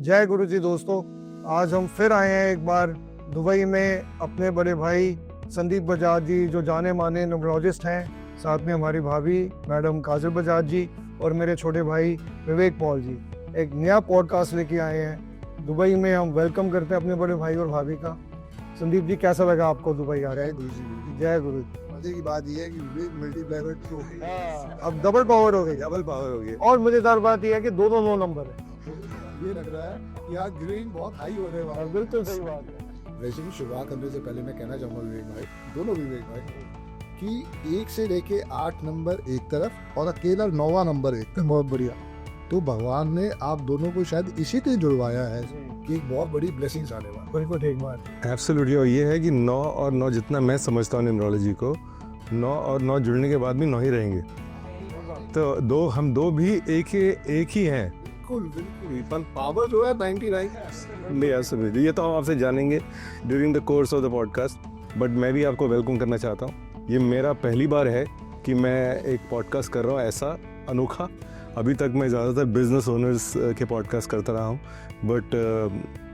जय गुरु जी दोस्तों, आज हम फिर आए हैं एक बार दुबई में अपने बड़े भाई संदीप बजाज जी जो जाने माने न्यूमरोलॉजिस्ट हैं, साथ में हमारी भाभी मैडम काजल बजाज जी और मेरे छोटे भाई विवेक पॉल जी एक नया पॉडकास्ट लेके आए हैं। दुबई में हम वेलकम करते हैं अपने बड़े भाई और भाभी का। संदीप जी, कैसा लगा आपको दुबई आ रहे हैं? जय गुरु जी। मजे की बात यह है कि विवेक मल्टीप्लायर टू अब डबल पावर हो गई। डबल पावर हो गई। और मजेदार बात यह है कि दोनों 9 नंबर है। ये लग रहा है कि आज ग्रेन बहुत हाई होने वाला है। बिल्कुल सही बात है। वैसे भी शुरुआत करने से पहले मैं कहना चाहूंगा विवेक भाई, दोनों विवेक भाई, कि 1 से लेके 8 नंबर एक तरफ और अकेला 9वां नंबर एक तरफ। बहुत बढ़िया। तो भगवान ने आप दोनों को शायद इसी लिए जुड़वाया है कि एक बहुत बड़ी ब्लेसिंग्स आने वाली। बिल्कुल ठीक बात। एब्सोल्युटली। और ये है कि 9 और 9 जितना मैं समझता हूँ न्यूमरोलॉजी को, 9 और 9 जुड़ने के बाद भी 9 ही रहेंगे। तो हम दो भी एक ही हैं। बिल्कुल पर पावर जो है 99। एब्सोल्युटली। ये तो हम आपसे जानेंगे during the course of the podcast, but मैं भी आपको वेलकम करना चाहता हूँ। ये मेरा पहली बार है कि मैं एक पॉडकास्ट कर रहा हूँ ऐसा अनोखा। अभी तक मैं ज़्यादातर बिजनेस ओनर्स के पॉडकास्ट करता रहा हूँ, but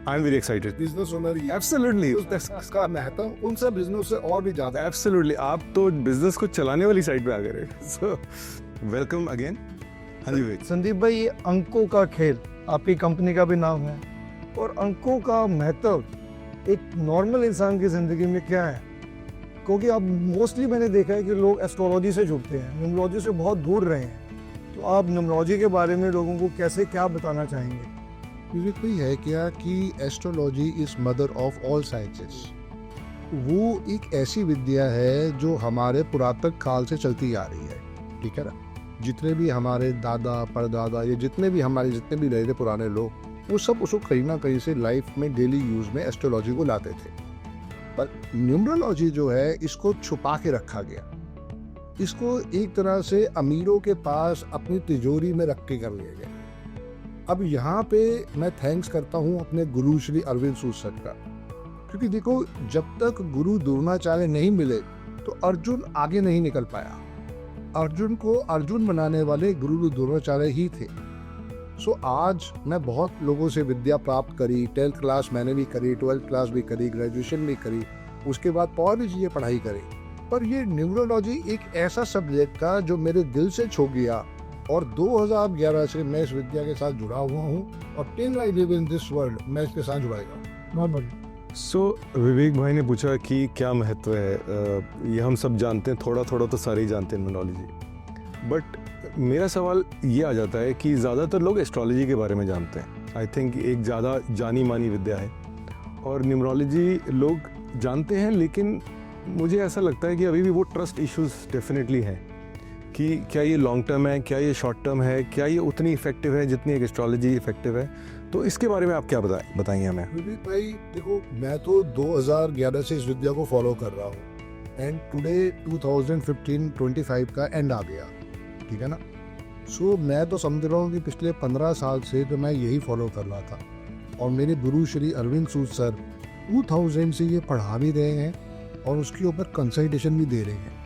I am very excited. Business owner absolutely उसका महत्व उनसे बिजनेस से और भी ज्यादा। एब्सोल्युटली। आप तो बिजनेस को चलाने वाली साइड पे आ गए। So welcome again. हाँ जी विवेक। संदीप भाई, ये अंकों का खेल आपकी कंपनी का भी नाम है, और अंकों का महत्व एक नॉर्मल इंसान की जिंदगी में क्या है? क्योंकि अब मोस्टली मैंने देखा है कि लोग एस्ट्रोलॉजी से जुड़ते हैं, न्यूमरोलॉजी से बहुत दूर रहे हैं। तो आप न्यूमरोलॉजी के बारे में लोगों को कैसे क्या बताना चाहेंगे? विवेक भाई, है क्या कि astrology is mother of all sciences. वो एक ऐसी विद्या है जो हमारे पुरातन काल से चलती आ रही है, ठीक है ना। जितने भी हमारे दादा परदादा, ये जितने भी रहे थे पुराने लोग, वो सब उसको कहीं ना कहीं से लाइफ में डेली यूज में एस्ट्रोलॉजी को लाते थे। पर न्यूमरोलॉजी जो है इसको छुपा के रखा गया। इसको एक तरह से अमीरों के पास अपनी तिजोरी में रख के कर लिया गया। अब यहाँ पे मैं थैंक्स करता हूँ अपने गुरु श्री अरविंद सूद सर का, क्योंकि देखो, जब तक गुरु द्रोणाचार्य नहीं मिले तो अर्जुन आगे नहीं निकल पाया। अर्जुन को अर्जुन बनाने वाले गुरु द्रोणाचार्य ही थे। सो आज मैं बहुत लोगों से विद्या प्राप्त करी। 10th क्लास मैंने भी करी, 12th क्लास भी करी, ग्रेजुएशन भी करी, उसके बाद और भी चीज़ें पढ़ाई करी। पर ये न्यूमरोलॉजी एक ऐसा सब्जेक्ट था जो मेरे दिल से छू गया, और 2011 से मैं इस विद्या के साथ जुड़ा हुआ हूँ, और till I live in this world मैं इसके साथ जुड़ाएगा। बहुत बढ़िया। सो विवेक भाई ने पूछा कि क्या महत्व है। ये हम सब जानते हैं, थोड़ा थोड़ा तो सारे ही जानते हैं न्यूमरोलॉजी, बट मेरा सवाल ये आ जाता है कि ज़्यादातर लोग एस्ट्रोलॉजी के बारे में जानते हैं। आई थिंक एक ज़्यादा जानी मानी विद्या है, और न्यूमरोलॉजी लोग जानते हैं, लेकिन मुझे ऐसा लगता है कि अभी भी वो ट्रस्ट इश्यूज डेफिनेटली हैं कि क्या ये लॉन्ग टर्म है, क्या ये शॉर्ट टर्म है, क्या ये उतनी इफेक्टिव है जितनी एक एस्ट्रोलॉजी इफेक्टिव है। तो इसके बारे में आप क्या बताएंगे हमें? विवेक भाई देखो, मैं तो 2011 से इस विद्या को फॉलो कर रहा हूँ, एंड टुडे 2015-25 का एंड आ गया, ठीक है ना। सो मैं तो समझ रहा हूँ कि पिछले 15 साल से तो मैं यही फॉलो कर रहा था, और मेरे गुरु श्री अरविंद सूद सर 2000 से ये पढ़ा भी रहे हैं और उसके ऊपर कंसल्टेशन भी दे रहे हैं।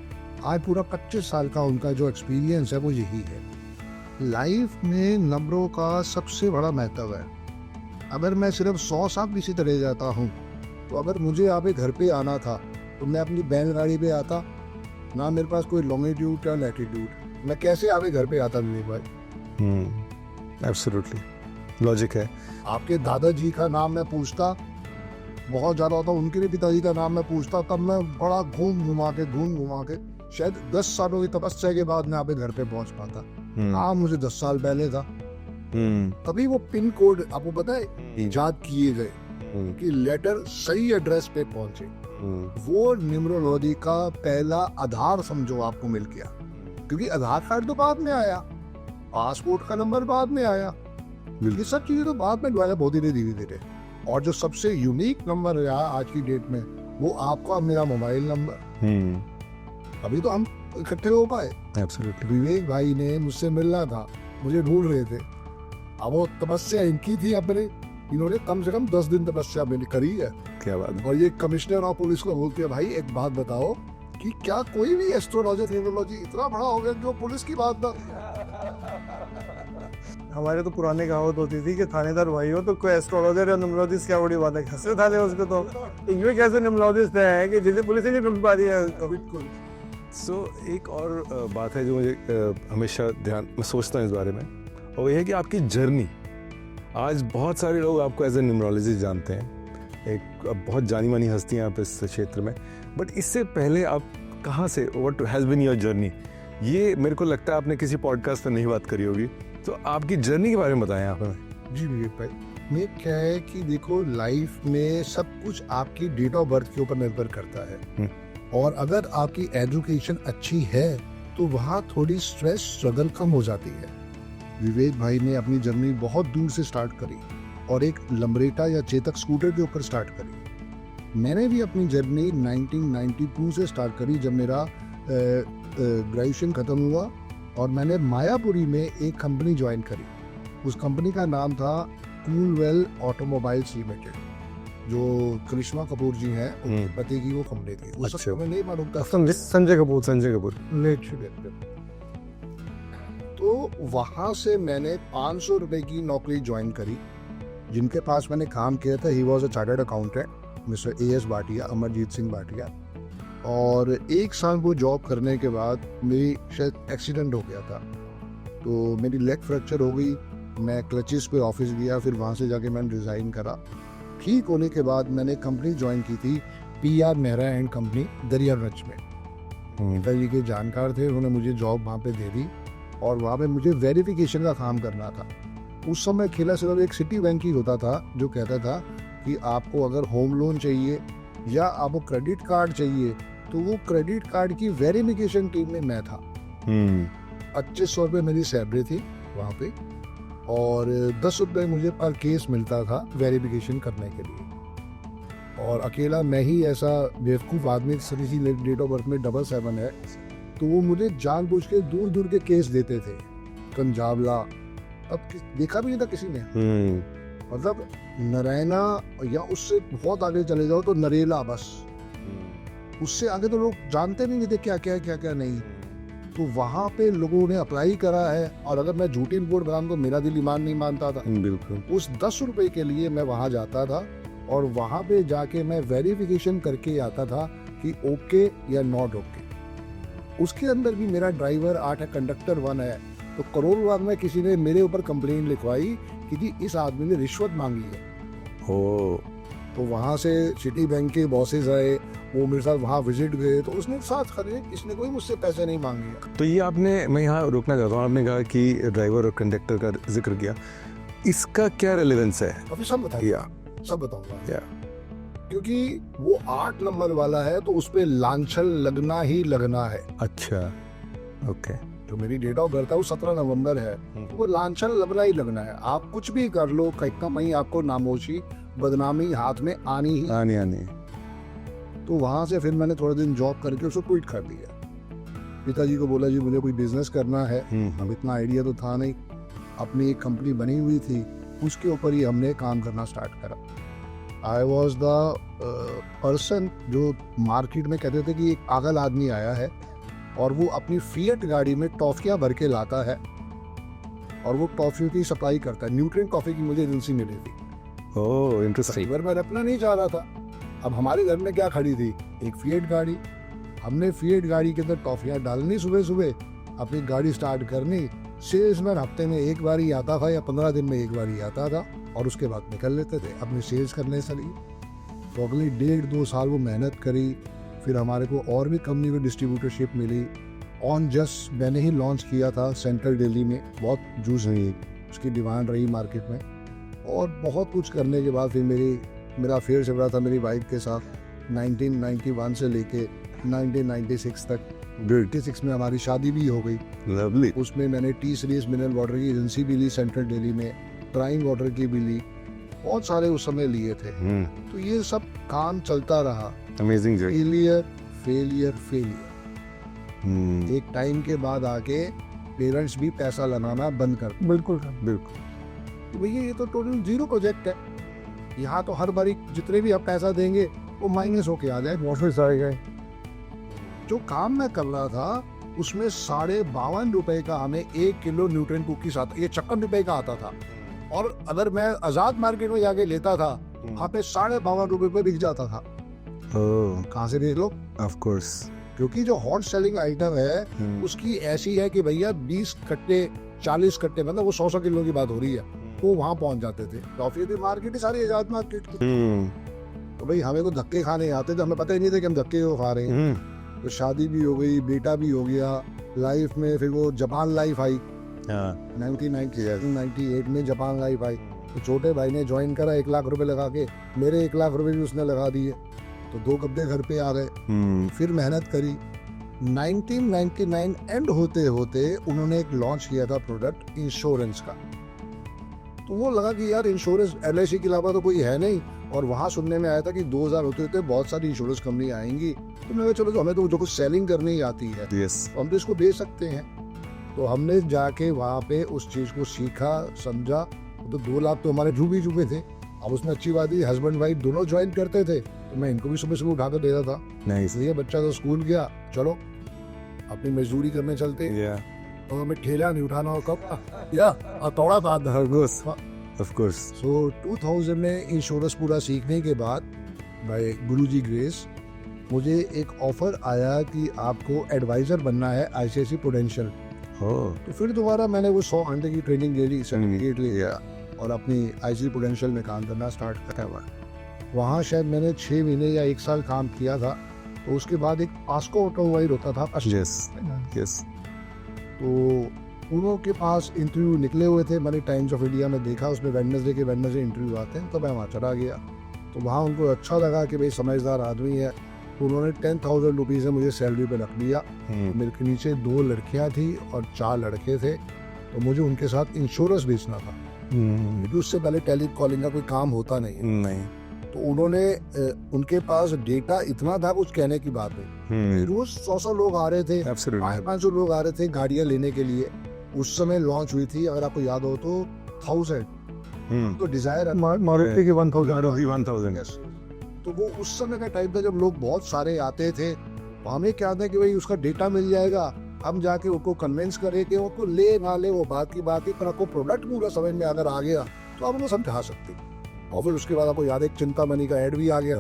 आज पूरा 25 साल का उनका जो एक्सपीरियंस है वो यही है। लाइफ में नंबरों का सबसे बड़ा महत्व है। अगर मैं सिर्फ 100 साल किसी तरह जाता हूँ, तो अगर मुझे यहाँ पे घर पे आना था तो मैं अपनी बैलगाड़ी पे आता ना, मेरे पास कोई लॉन्गिट्यूड या लैटिट्यूड, मैं कैसे यहाँ पे घर पे आता विवेक भाई? एब्सोल्युटली लॉजिक है। आपके दादाजी का नाम मैं पूछता, बहुत ज़्यादा होता, उनके भी पिताजी का नाम मैं पूछता, तब मैं बड़ा घूम घुमा के शायद 10 सालों की तपस्या के बाद मैं यहाँ पे घर पे पहुंच पाता। मुझे 10 साल पहले था। तभी वो पिन कोड आपको पता है इजाद किए गए कि लेटर सही एड्रेस पे पहुंचे। वो न्यूमरोलॉजी का पहला आधार समझो आपको मिल गया, क्योंकि आधार कार्ड तो बाद में आया, पासपोर्ट का नंबर बाद में आया, ये सब चीजें तो बाद में लाया बहुत धीरे। और जो सबसे यूनिक नंबर है आज की डेट में, वो आपका मेरा मोबाइल नंबर। अभी तो हम इकट्ठे हो पाए। एब्सोल्युटली। विवेक भाई ने मुझसे मिलना था, मुझे ढूंढ रहे थे। अब वो तपस्या इनकी थी, अपने इन्होंने कम से कम 10 दिन तपस्या मैंने करी है। क्या बात है। और ये कमिश्नर ऑफ पुलिस को बोलते हैं, भाई एक बात बताओ कि क्या कोई भी एस्ट्रोलॉजी न्यूमरोलॉजी इतना बड़ा हो गया जो पुलिस की बात ना। हमारे तो पुराने कहावत होती थी कि थानेदार भाई हो तो कोई एस्ट्रोलॉजर या न्यूमरोलॉजिस्ट क्या बड़ी बात है, हंसे थाने उसको तो इनमें कैसे न्यूमरोलॉजिस्ट है कि जिसे पुलिस ही नहीं ढूंढ पा रही है उसको। बिल्कुल। सो एक और बात है जो मुझे हमेशा ध्यान मैं सोचता हूँ इस बारे में, और वो ये है कि आपकी जर्नी। आज बहुत सारे लोग आपको एज ए न्यूमरोलॉजिस्ट जानते हैं, एक बहुत जानी मानी हस्ती हैं आप इस क्षेत्र में, बट इससे पहले आप कहाँ से, what has been your journey, ये मेरे को लगता है आपने किसी पॉडकास्ट पर नहीं बात करी होगी, तो आपकी जर्नी के बारे में बताएं आप हमें। जी विवेक भाई, मैं क्या है कि देखो लाइफ में सब कुछ आपकी डेट ऑफ बर्थ के ऊपर निर्भर करता है, और अगर आपकी एजुकेशन अच्छी है तो वहाँ थोड़ी स्ट्रेस स्ट्रगल कम हो जाती है। विवेक भाई ने अपनी जर्नी बहुत दूर से स्टार्ट करी और एक लम्बरेटा या चेतक स्कूटर के ऊपर स्टार्ट करी। मैंने भी अपनी जर्नी 1992 से स्टार्ट करी जब मेरा ग्रेजुएशन ख़त्म हुआ, और मैंने मायापुरी में एक कंपनी ज्वाइन करी। उस कंपनी का नाम था कूलवेल ऑटोमोबाइल्स लिमिटेड, जो करिश्मा कपूर जी हैं उनके पति की वो कंपनी थी। उस अच्छा। वक्त मैं नहीं मालूम था। संजय कपूर तो वहाँ से मैंने 500 रुपए की नौकरी ज्वाइन करी। जिनके पास मैंने काम किया था, he was a chartered accountant, mister A S Bhatia, Amarjeet Singh Bhatia. और एक साल वो जॉब करने के बाद मेरी शायद एक्सीडेंट हो गया था, तो मेरी लेग फ्रैक्चर हो गई। मैं क्लचिस पे ऑफिस गया, फिर वहाँ से जाके मैंने रिज़ाइन करा। ठीक होने के बाद मैंने कंपनी ज्वाइन की थी PR Mehra and company, Daryaganj में। पिताजी के जानकार थे, उन्होंने मुझे जॉब वहाँ पे दे दी, और वहाँ पे मुझे वेरिफिकेशन का काम करना था। उस समय खेला सिर्फ एक सिटी बैंक ही होता था जो कहता था कि आपको अगर होम लोन चाहिए या आपको क्रेडिट कार्ड चाहिए, तो वो क्रेडिट कार्ड की वेरिफिकेशन टीम में मैं था। 2500 रुपये मेरी सैलरी थी वहाँ पे, और 10 रुपये मुझे पर केस मिलता था वेरिफिकेशन करने के लिए। और अकेला मैं ही ऐसा बेवकूफ़ आदमी, सभी डेट ऑफ बर्थ में 77 है, तो वो मुझे जानबूझ के दूर दूर के केस देते थे। कंजावला अब देखा भी नहीं था किसी ने, मतलब नरैना, या उससे बहुत आगे चले जाओ तो नरेला, बस उससे आगे तो लोग जानते नहीं थे क्या क्या क्या क्या नहीं। तो वहाँ पे लोगों ने अप्लाई करा है, और अगर मैं झूठी रिपोर्ट बनाऊं तो मेरा दिल ईमान नहीं मानता था। बिल्कुल। उस 10 रुपए के लिए मैं वहाँ जाता था, और वहाँ पे जाके मैं वेरिफिकेशन करके आता था कि ओके या नॉट ओके। उसके अंदर भी मेरा ड्राइवर 8 है, कंडक्टर 1 है। तो करोड़ बाद में किसी ने मेरे ऊपर कंप्लेन लिखवाई कि जी इस आदमी ने रिश्वत मांगी है। हो तो वहाँ से सिटी बैंक के बॉसेस आए, वो मेरे साथ वहाँ विजिट गए, तो उसने साथ खड़े, इसने कोई मुझसे पैसे नहीं मांगे। तो ये आपने, मैं यहाँ रोकना चाहता हूँ, आपने कहा कि ड्राइवर और कंडक्टर का जिक्र किया, इसका क्या रेलेवेंस है? अभी सब बताइए, सब बताऊंगा। क्योंकि वो 8 नंबर वाला है, तो उस पे लांछन लगना ही लगना है। अच्छा, ओके। जो मेरी डेट ऑफ बर्थ है वो 17 नवंबर है, तो वो लांछन लगना ही लगना है। आप कुछ भी कर लो, कहीं कहीं आपको नामोशी बदनामी हाथ में आनी ही आनी। तो वहाँ से फिर मैंने थोड़े दिन जॉब करके उसको क्विट कर दिया। पिताजी को बोला जी मुझे कोई बिजनेस करना है। अब इतना आइडिया तो था नहीं, अपनी एक कंपनी बनी हुई थी, उसके ऊपर ही हमने काम करना स्टार्ट करा। आई वॉज द पर्सन जो मार्केट में कहते थे कि एक पागल आदमी आया है और वो अपनी फिएट गाड़ी में टॉफियाँ भर के लाता है और वो टॉफियों की सप्लाई करता है। न्यूट्रिएंट टॉफी की मुझे एजेंसी मिली थी। Oh interesting. मैं रखना नहीं चाह रहा था। अब हमारे घर में क्या खड़ी थी, एक फिएट गाड़ी। हमने फिएट गाड़ी के अंदर टॉफियाँ डालनी, सुबह सुबह अपनी गाड़ी स्टार्ट करनी। सेल्समैन हफ्ते में एक बार ही आता था या 15 दिन में एक बार ही आता था और उसके बाद निकल लेते थे अपनी सेल्स करने से लिए। तो अगली 1.5-2 साल वो मेहनत करी। फिर हमारे को और भी कंपनी को डिस्ट्रीब्यूटरशिप मिली। ऑन जस्ट मैंने ही लॉन्च किया था सेंट्रल दिल्ली में, बहुत जूस हुई, उसकी डिमांड रही मार्केट में। और बहुत कुछ करने के बाद फिर मेरा अफेयर चल रहा था मेरी वाइफ के साथ 1991 से लेके 1996 तक। 96 में हमारी शादी भी हो गई। लवली। उसमें मैंने टी सीरीज मिनरल वाटर की एजेंसी भी ली सेंट्रल दिल्ली में, प्राइम वाटर की भी ली, बहुत सारे उस समय लिए थे। तो ये सब काम चलता रहा। Amazing journey. फेलियर। एक टाइम के बाद आके पेरेंट्स भी पैसा लगाना बंद कर। बिल्कुल भैया ये तो टोटल जीरो प्रोजेक्ट है, यहाँ तो हर बारी जितने भी आप पैसा देंगे वो माइनस होके आ जाए, ऑफिस आ गए। जो काम मैं कर रहा था उसमें 52.5 रुपए का हमें 1 किलो न्यूट्रिएंट कुकीज आता, ये 56 रुपए का आता था। और अगर मैं आजाद मार्केट में जाके लेता था, वहाँ पे 52.5 रुपए पे बिक जाता था। कहाँ से देख लो, ऑफ कोर्स। क्योंकि जो हॉट सेलिंग आइटम है उसकी ऐसी है कि भैया 20 कट्टे 40 कट्टे, मतलब वो 100 किलो की बात हो रही है, वो वहाँ पहुँच जाते थे। टॉफी की मार्केट ही सारी आजाद मार्केट की। तो भाई हमें तो धक्के खाने आते थे, हमें पता ही नहीं था कि हम धक्के क्यों खा रहे हैं। तो शादी भी हो गई, बेटा भी हो गया लाइफ में। फिर वो जापान लाइफ आई 1998 में, जापान लाइफ आई। तो छोटे भाई ने ज्वाइन करा 1 लाख रुपए लगा के, मेरे 1 लाख रुपए भी उसने लगा दिए, तो 2 कब्जे घर पे आ गए। फिर मेहनत करी। 1999 एंड होते होते उन्होंने एक लॉन्च किया था प्रोडक्ट इंश्योरेंस का। तो वो लगा कि यार इंश्योरेंस LIC के अलावा तो कोई है नहीं। और वहाँ सुनने में आया था कि 2000 होते होते बहुत सारी इंश्योरेंस कंपनी आएंगी। तो मैंने कहा चलो, तो हमें तो जो कुछ सेलिंग करनी ही आती है, तो हम तो इसको बेच सकते हैं। तो हमने जाके वहाँ पे उस चीज़ को सीखा, समझा। तो 2 लाख तो हमारे डूबे थे। अब उसमें अच्छी बात है, हस्बैंड वाइफ दोनों ज्वाइन करते थे, तो मैं इनको भी सुबह सुबह उठा कर देता था। इसलिए बच्चा तो स्कूल गया, चलो अपनी मजदूरी करने चलते। तो हमें ठेला नहीं उठाना, और कब या थोड़ा था। Of course. सो 2000 में इंश्योरेंस पूरा सीखने के बाद बाय गुरुजी ग्रेस मुझे एक ऑफर आया कि आपको एडवाइजर बनना है ICICI प्रूडेंशियल। तो फिर दोबारा मैंने वो 100 घंटे की ट्रेनिंग ले ली, सर्टिफिकेट ले लिया और अपनी ICICI प्रूडेंशियल में काम करना स्टार्ट करा। वहाँ शायद मैंने 6 महीने या 1 साल काम किया था। तो उसके बाद एक पास्को ऑटोमोबाइल होता था। यस। तो उन्हों के पास इंटरव्यू निकले हुए थे, मैंने टाइम्स ऑफ इंडिया में देखा, उसमें वेडनेसडे इंटरव्यू आते हैं, तो मैं वहाँ चला गया। तो वहाँ उनको अच्छा लगा कि भाई समझदार आदमी है। तो उन्होंने 10,000 रुपीज़ मुझे सैलरी पे रख लिया। मेरे के नीचे 2 लड़कियाँ थी और 4 लड़के थे। तो मुझे उनके साथ इंश्योरेंस बेचना था, क्योंकि उससे पहले टेली कॉलिंग का कोई काम होता नहीं। तो उन्होंने उनके पास डेटा इतना था, कुछ कहने की बात नहीं। रोज 100 लोग आ रहे थे, 500 लोग आ रहे थे गाड़ियाँ लेने के लिए। उस समय लॉन्च हुई थी, अगर आपको याद हो तो 1000 तो डिजायर मारुति की 1000। तो वो उस समय का टाइम था जब लोग बहुत सारे आते थे। तो हमें क्या था कि भाई उसका डेटा मिल जाएगा, हम जाके उनको कन्विंस करें कि वो ले ना ले वो बात की बात है, पर आपको प्रोडक्ट पूरा समझ में अगर आ गया तो आप उनको समझा सकते। और फिर उसके बाद आपको याद है चिंतामणि का एड भी आ गया,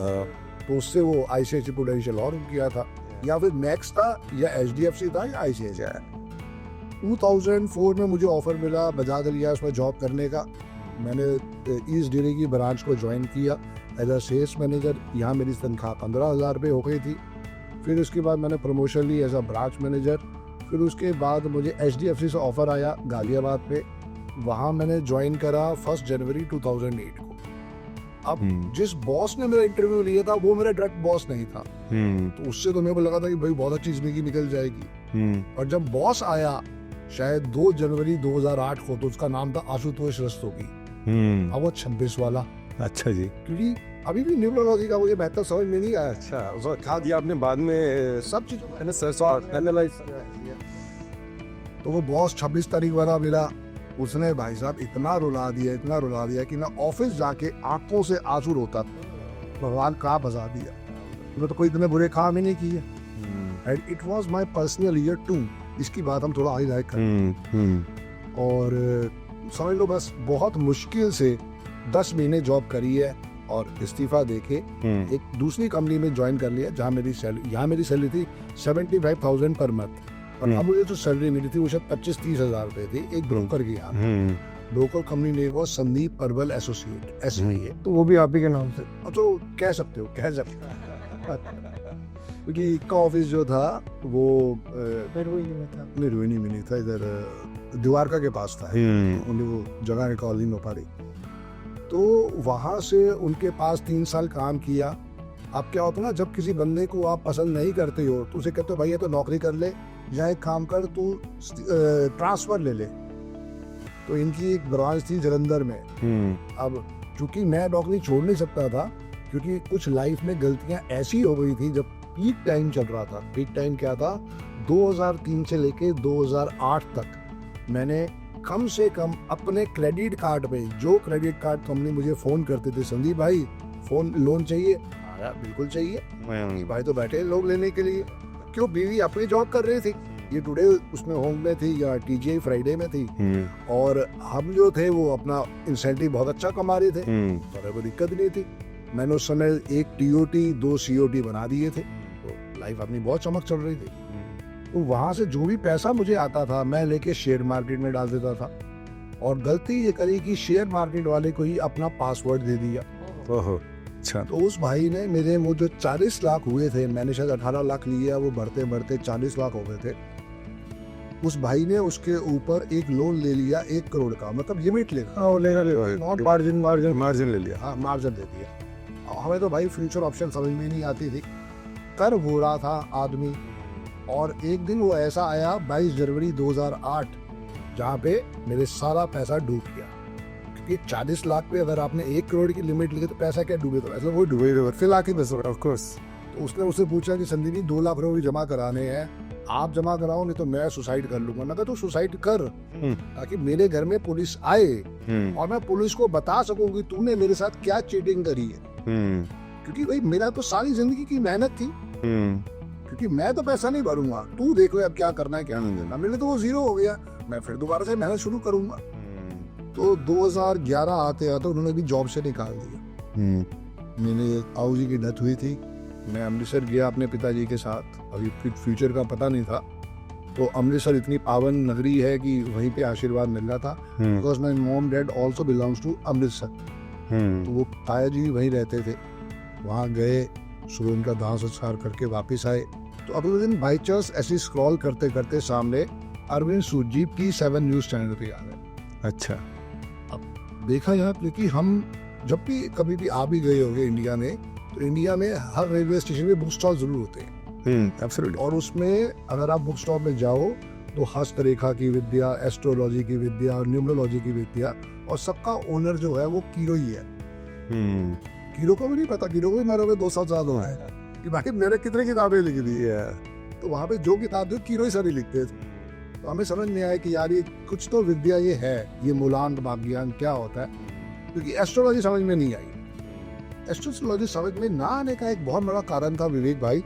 तो उससे वो ICICI प्रूडेंशियल और किया था, या फिर मैक्स था, या HDFC था, या ICICI। 2004 में मुझे ऑफर मिला बजाज एलियास में जॉब करने का। मैंने ईस्ट दिल्ली की ब्रांच को ज्वाइन किया एज अ सेल्स मैनेजर। यहाँ मेरी तनख्वाह 15,000 रुपये हो गई थी। फिर उसके बाद मैंने प्रमोशन ली एज अ ब्रांच मैनेजर। फिर उसके बाद मुझे HDFC से ऑफर आया गालियाबाद पे, वहाँ मैंने ज्वाइन करा 1 जनवरी 2008 को। अब जिस बॉस ने मेरा इंटरव्यू लिया था वो मेरा डायरेक्ट बॉस नहीं था, तो उससे तो मेरे को लगा था कि भाई बहुत अच्छी जिंदगी निकल जाएगी। और जब बॉस आया शायद 2 जनवरी 2008 को, तो उसका नाम था आशुतोष रस्तोगी। अब वो 26 वाला। अच्छा जी। क्योंकि अभी भी न्यूरोलॉजी का मुझे बेहतर समझ में नहीं आया। अच्छा, उसको खा दिया आपने बाद में सब चीजों मैंने सर्च एनालाइज। तो वो बॉस 26 तारीख वाला मिला। उसने भाई साहब इतना रुला दिया कि मैं ऑफिस जाके आंखों से आंसू रोता था, भगवान कहाँ फंसा दिया, मैं तो कोई इतने बुरे काम ही नहीं किए। And it was my personal year 2। इसकी बात हम थोड़ा आगे जाके करें। और समझ लो बस बहुत मुश्किल से 10 महीने जॉब करी है और इस्तीफा देके एक दूसरी कंपनी में ज्वाइन कर लिया, जहाँ मेरी सैलरी, यहाँ मेरी सैलरी थी 75,000 पर मंथ, और अब मुझे जो सैलरी मिली थी वो शायद 25-30 हजार रुपए थी एक ब्रोकर की। यहाँ ब्रोकर कंपनी ने वो संदीप परवल एसोसिएट SIA, तो वो भी आप ही के नाम से। तो कह सकते हो क्योंकि का ऑफिस जो था वो निर्विनी में नहीं था, इधर द्वारका के पास था। उन्हें वो जगह रिकॉल नहीं हो पा रही। तो वहाँ से उनके पास 3 साल काम किया। अब क्या होता है ना, जब किसी बंदे को आप पसंद नहीं करते हो तो उसे कहते हो भाई ये तो नौकरी कर ले, या एक काम कर तू ट्रांसफर ले ले। तो इनकी एक ब्रांच थी जलंधर में। अब चूंकि मैं नौकरी छोड़ नहीं सकता था, क्योंकि कुछ लाइफ में गलतियां ऐसी हो गई थी जब पीक टाइम चल रहा था। पीक टाइम क्या था, 2003 से लेके 2008 तक मैंने कम से कम अपने क्रेडिट कार्ड पे, जो क्रेडिट कार्ड कंपनी मुझे फोन करते थे, संदीप भाई फोन लोन चाहिए, बिल्कुल चाहिए भाई, तो बैठे लोग लेने के लिए। क्यों, बीवी अपनी जॉब कर रही थी, ये टुडे उसमें होम में थी या टीजीआई फ्राइडे में थी, और हम जो थे वो अपना इंसेंटिव बहुत अच्छा कमा रहे थे, तो कोई दिक्कत नहीं थी। मैंने उस समय 1 TOT 2 COT बना दिए थे, तो लाइफ अपनी बहुत चमक चल रही थी। तो वहाँ से जो भी पैसा मुझे आता था मैं लेके शेयर मार्केट में डाल देता था, और गलती ये करी कि शेयर मार्केट वाले को ही अपना पासवर्ड दे दिया। ओहो, अच्छा। तो उस भाई ने मेरे वो जो 40 लाख हुए थे, मैंने शायद 18 लाख लिया, वो बढ़ते बढ़ते 40 लाख हो गए थे। उस भाई ने उसके ऊपर एक लोन ले लिया 1 करोड़ का, मतलब लिमिट लेगा, हाँ, लेना नॉट मार्जिन ले लिया। हाँ, मार्जिन दे दिया। हमें तो भाई फ्यूचर ऑप्शन समझ में नहीं आती थी, कर हो रहा था आदमी। और एक दिन वो ऐसा आया 22 जनवरी 2008, जहाँ पे मेरे सारा पैसा डूब गया। क्योंकि 40 लाख पे अगर आपने 1 करोड़ की लिमिट ली तो पैसा क्या डूबे, तो ऐसा वो डूबे फिर आके बस। Of course. तो उसने उससे पूछा कि संदीप जी 2 लाख रुपए जमा कराने हैं, आप जमा कराओ नहीं तो मैं सुसाइड कर लूंगा। मैं कहा तो सुसाइड कर, ताकि मेरे घर में पुलिस आए और मैं पुलिस को बता सकूं कि तूने मेरे साथ क्या चीटिंग करी है। क्योंकि भाई मेरा तो सारी जिंदगी की मेहनत थी, क्योंकि मैं तो पैसा नहीं भरूंगा, तू देखो अब क्या करना है क्या नहीं करना। मेरे तो वो 0 हो गया, मैं फिर दोबारा से मेहनत शुरू करूंगा। तो 2011 आते आते उन्होंने भी जॉब से निकाल दिया। मेरे ताऊ जी की डेथ हुई थी, मैं अमृतसर गया अपने पिताजी के साथ, अभी फ्यूचर का पता नहीं था। तो अमृतसर इतनी पावन नगरी है कि वहीं पे आशीर्वाद मिल रहा था, because my mom dad also belongs to Amritsar. तो वो ताया जी वहीं रहते थे, वहाँ गए, सुबह उनका दाह संस्कार करके वापस आए। तो अगले दिन बाई चांस ऐसी स्क्रॉल करते करते सामने अरविंद सूद जी P7 न्यूज चैनल पे आ गए। अच्छा। अब देखा यार, क्योंकि हम जब भी कभी भी आ भी गए होंगे इंडिया में, तो इंडिया में हर रेलवे स्टेशन में बुक स्टॉल जरूर होते हैं। एब्सोल्युटली। और उसमें अगर आप बुक स्टॉल में जाओ तो हस्तरेखा की विद्या, एस्ट्रोलॉजी की विद्या, न्यूमरोलॉजी की विद्या, और सबका ओनर जो है वो कीरो ही है। कीरो को भी नहीं पता, कीरो को भी मेरे 2 साल ज्यादा हुआ है कि भाई मैंने कितनी किताबें लिखी दी है। तो वहाँ पे जो किताब थी कीरो ही सारी लिखते थे। तो हमें समझ नहीं आया कि यार ये कुछ तो विद्या ये है, ये मूलांक भाग्यान क्या होता है, क्योंकि एस्ट्रोलॉजी समझ में नहीं आई। एस्ट्रोलॉजी समझ में ना आने का एक बहुत बड़ा कारण था विवेक भाई,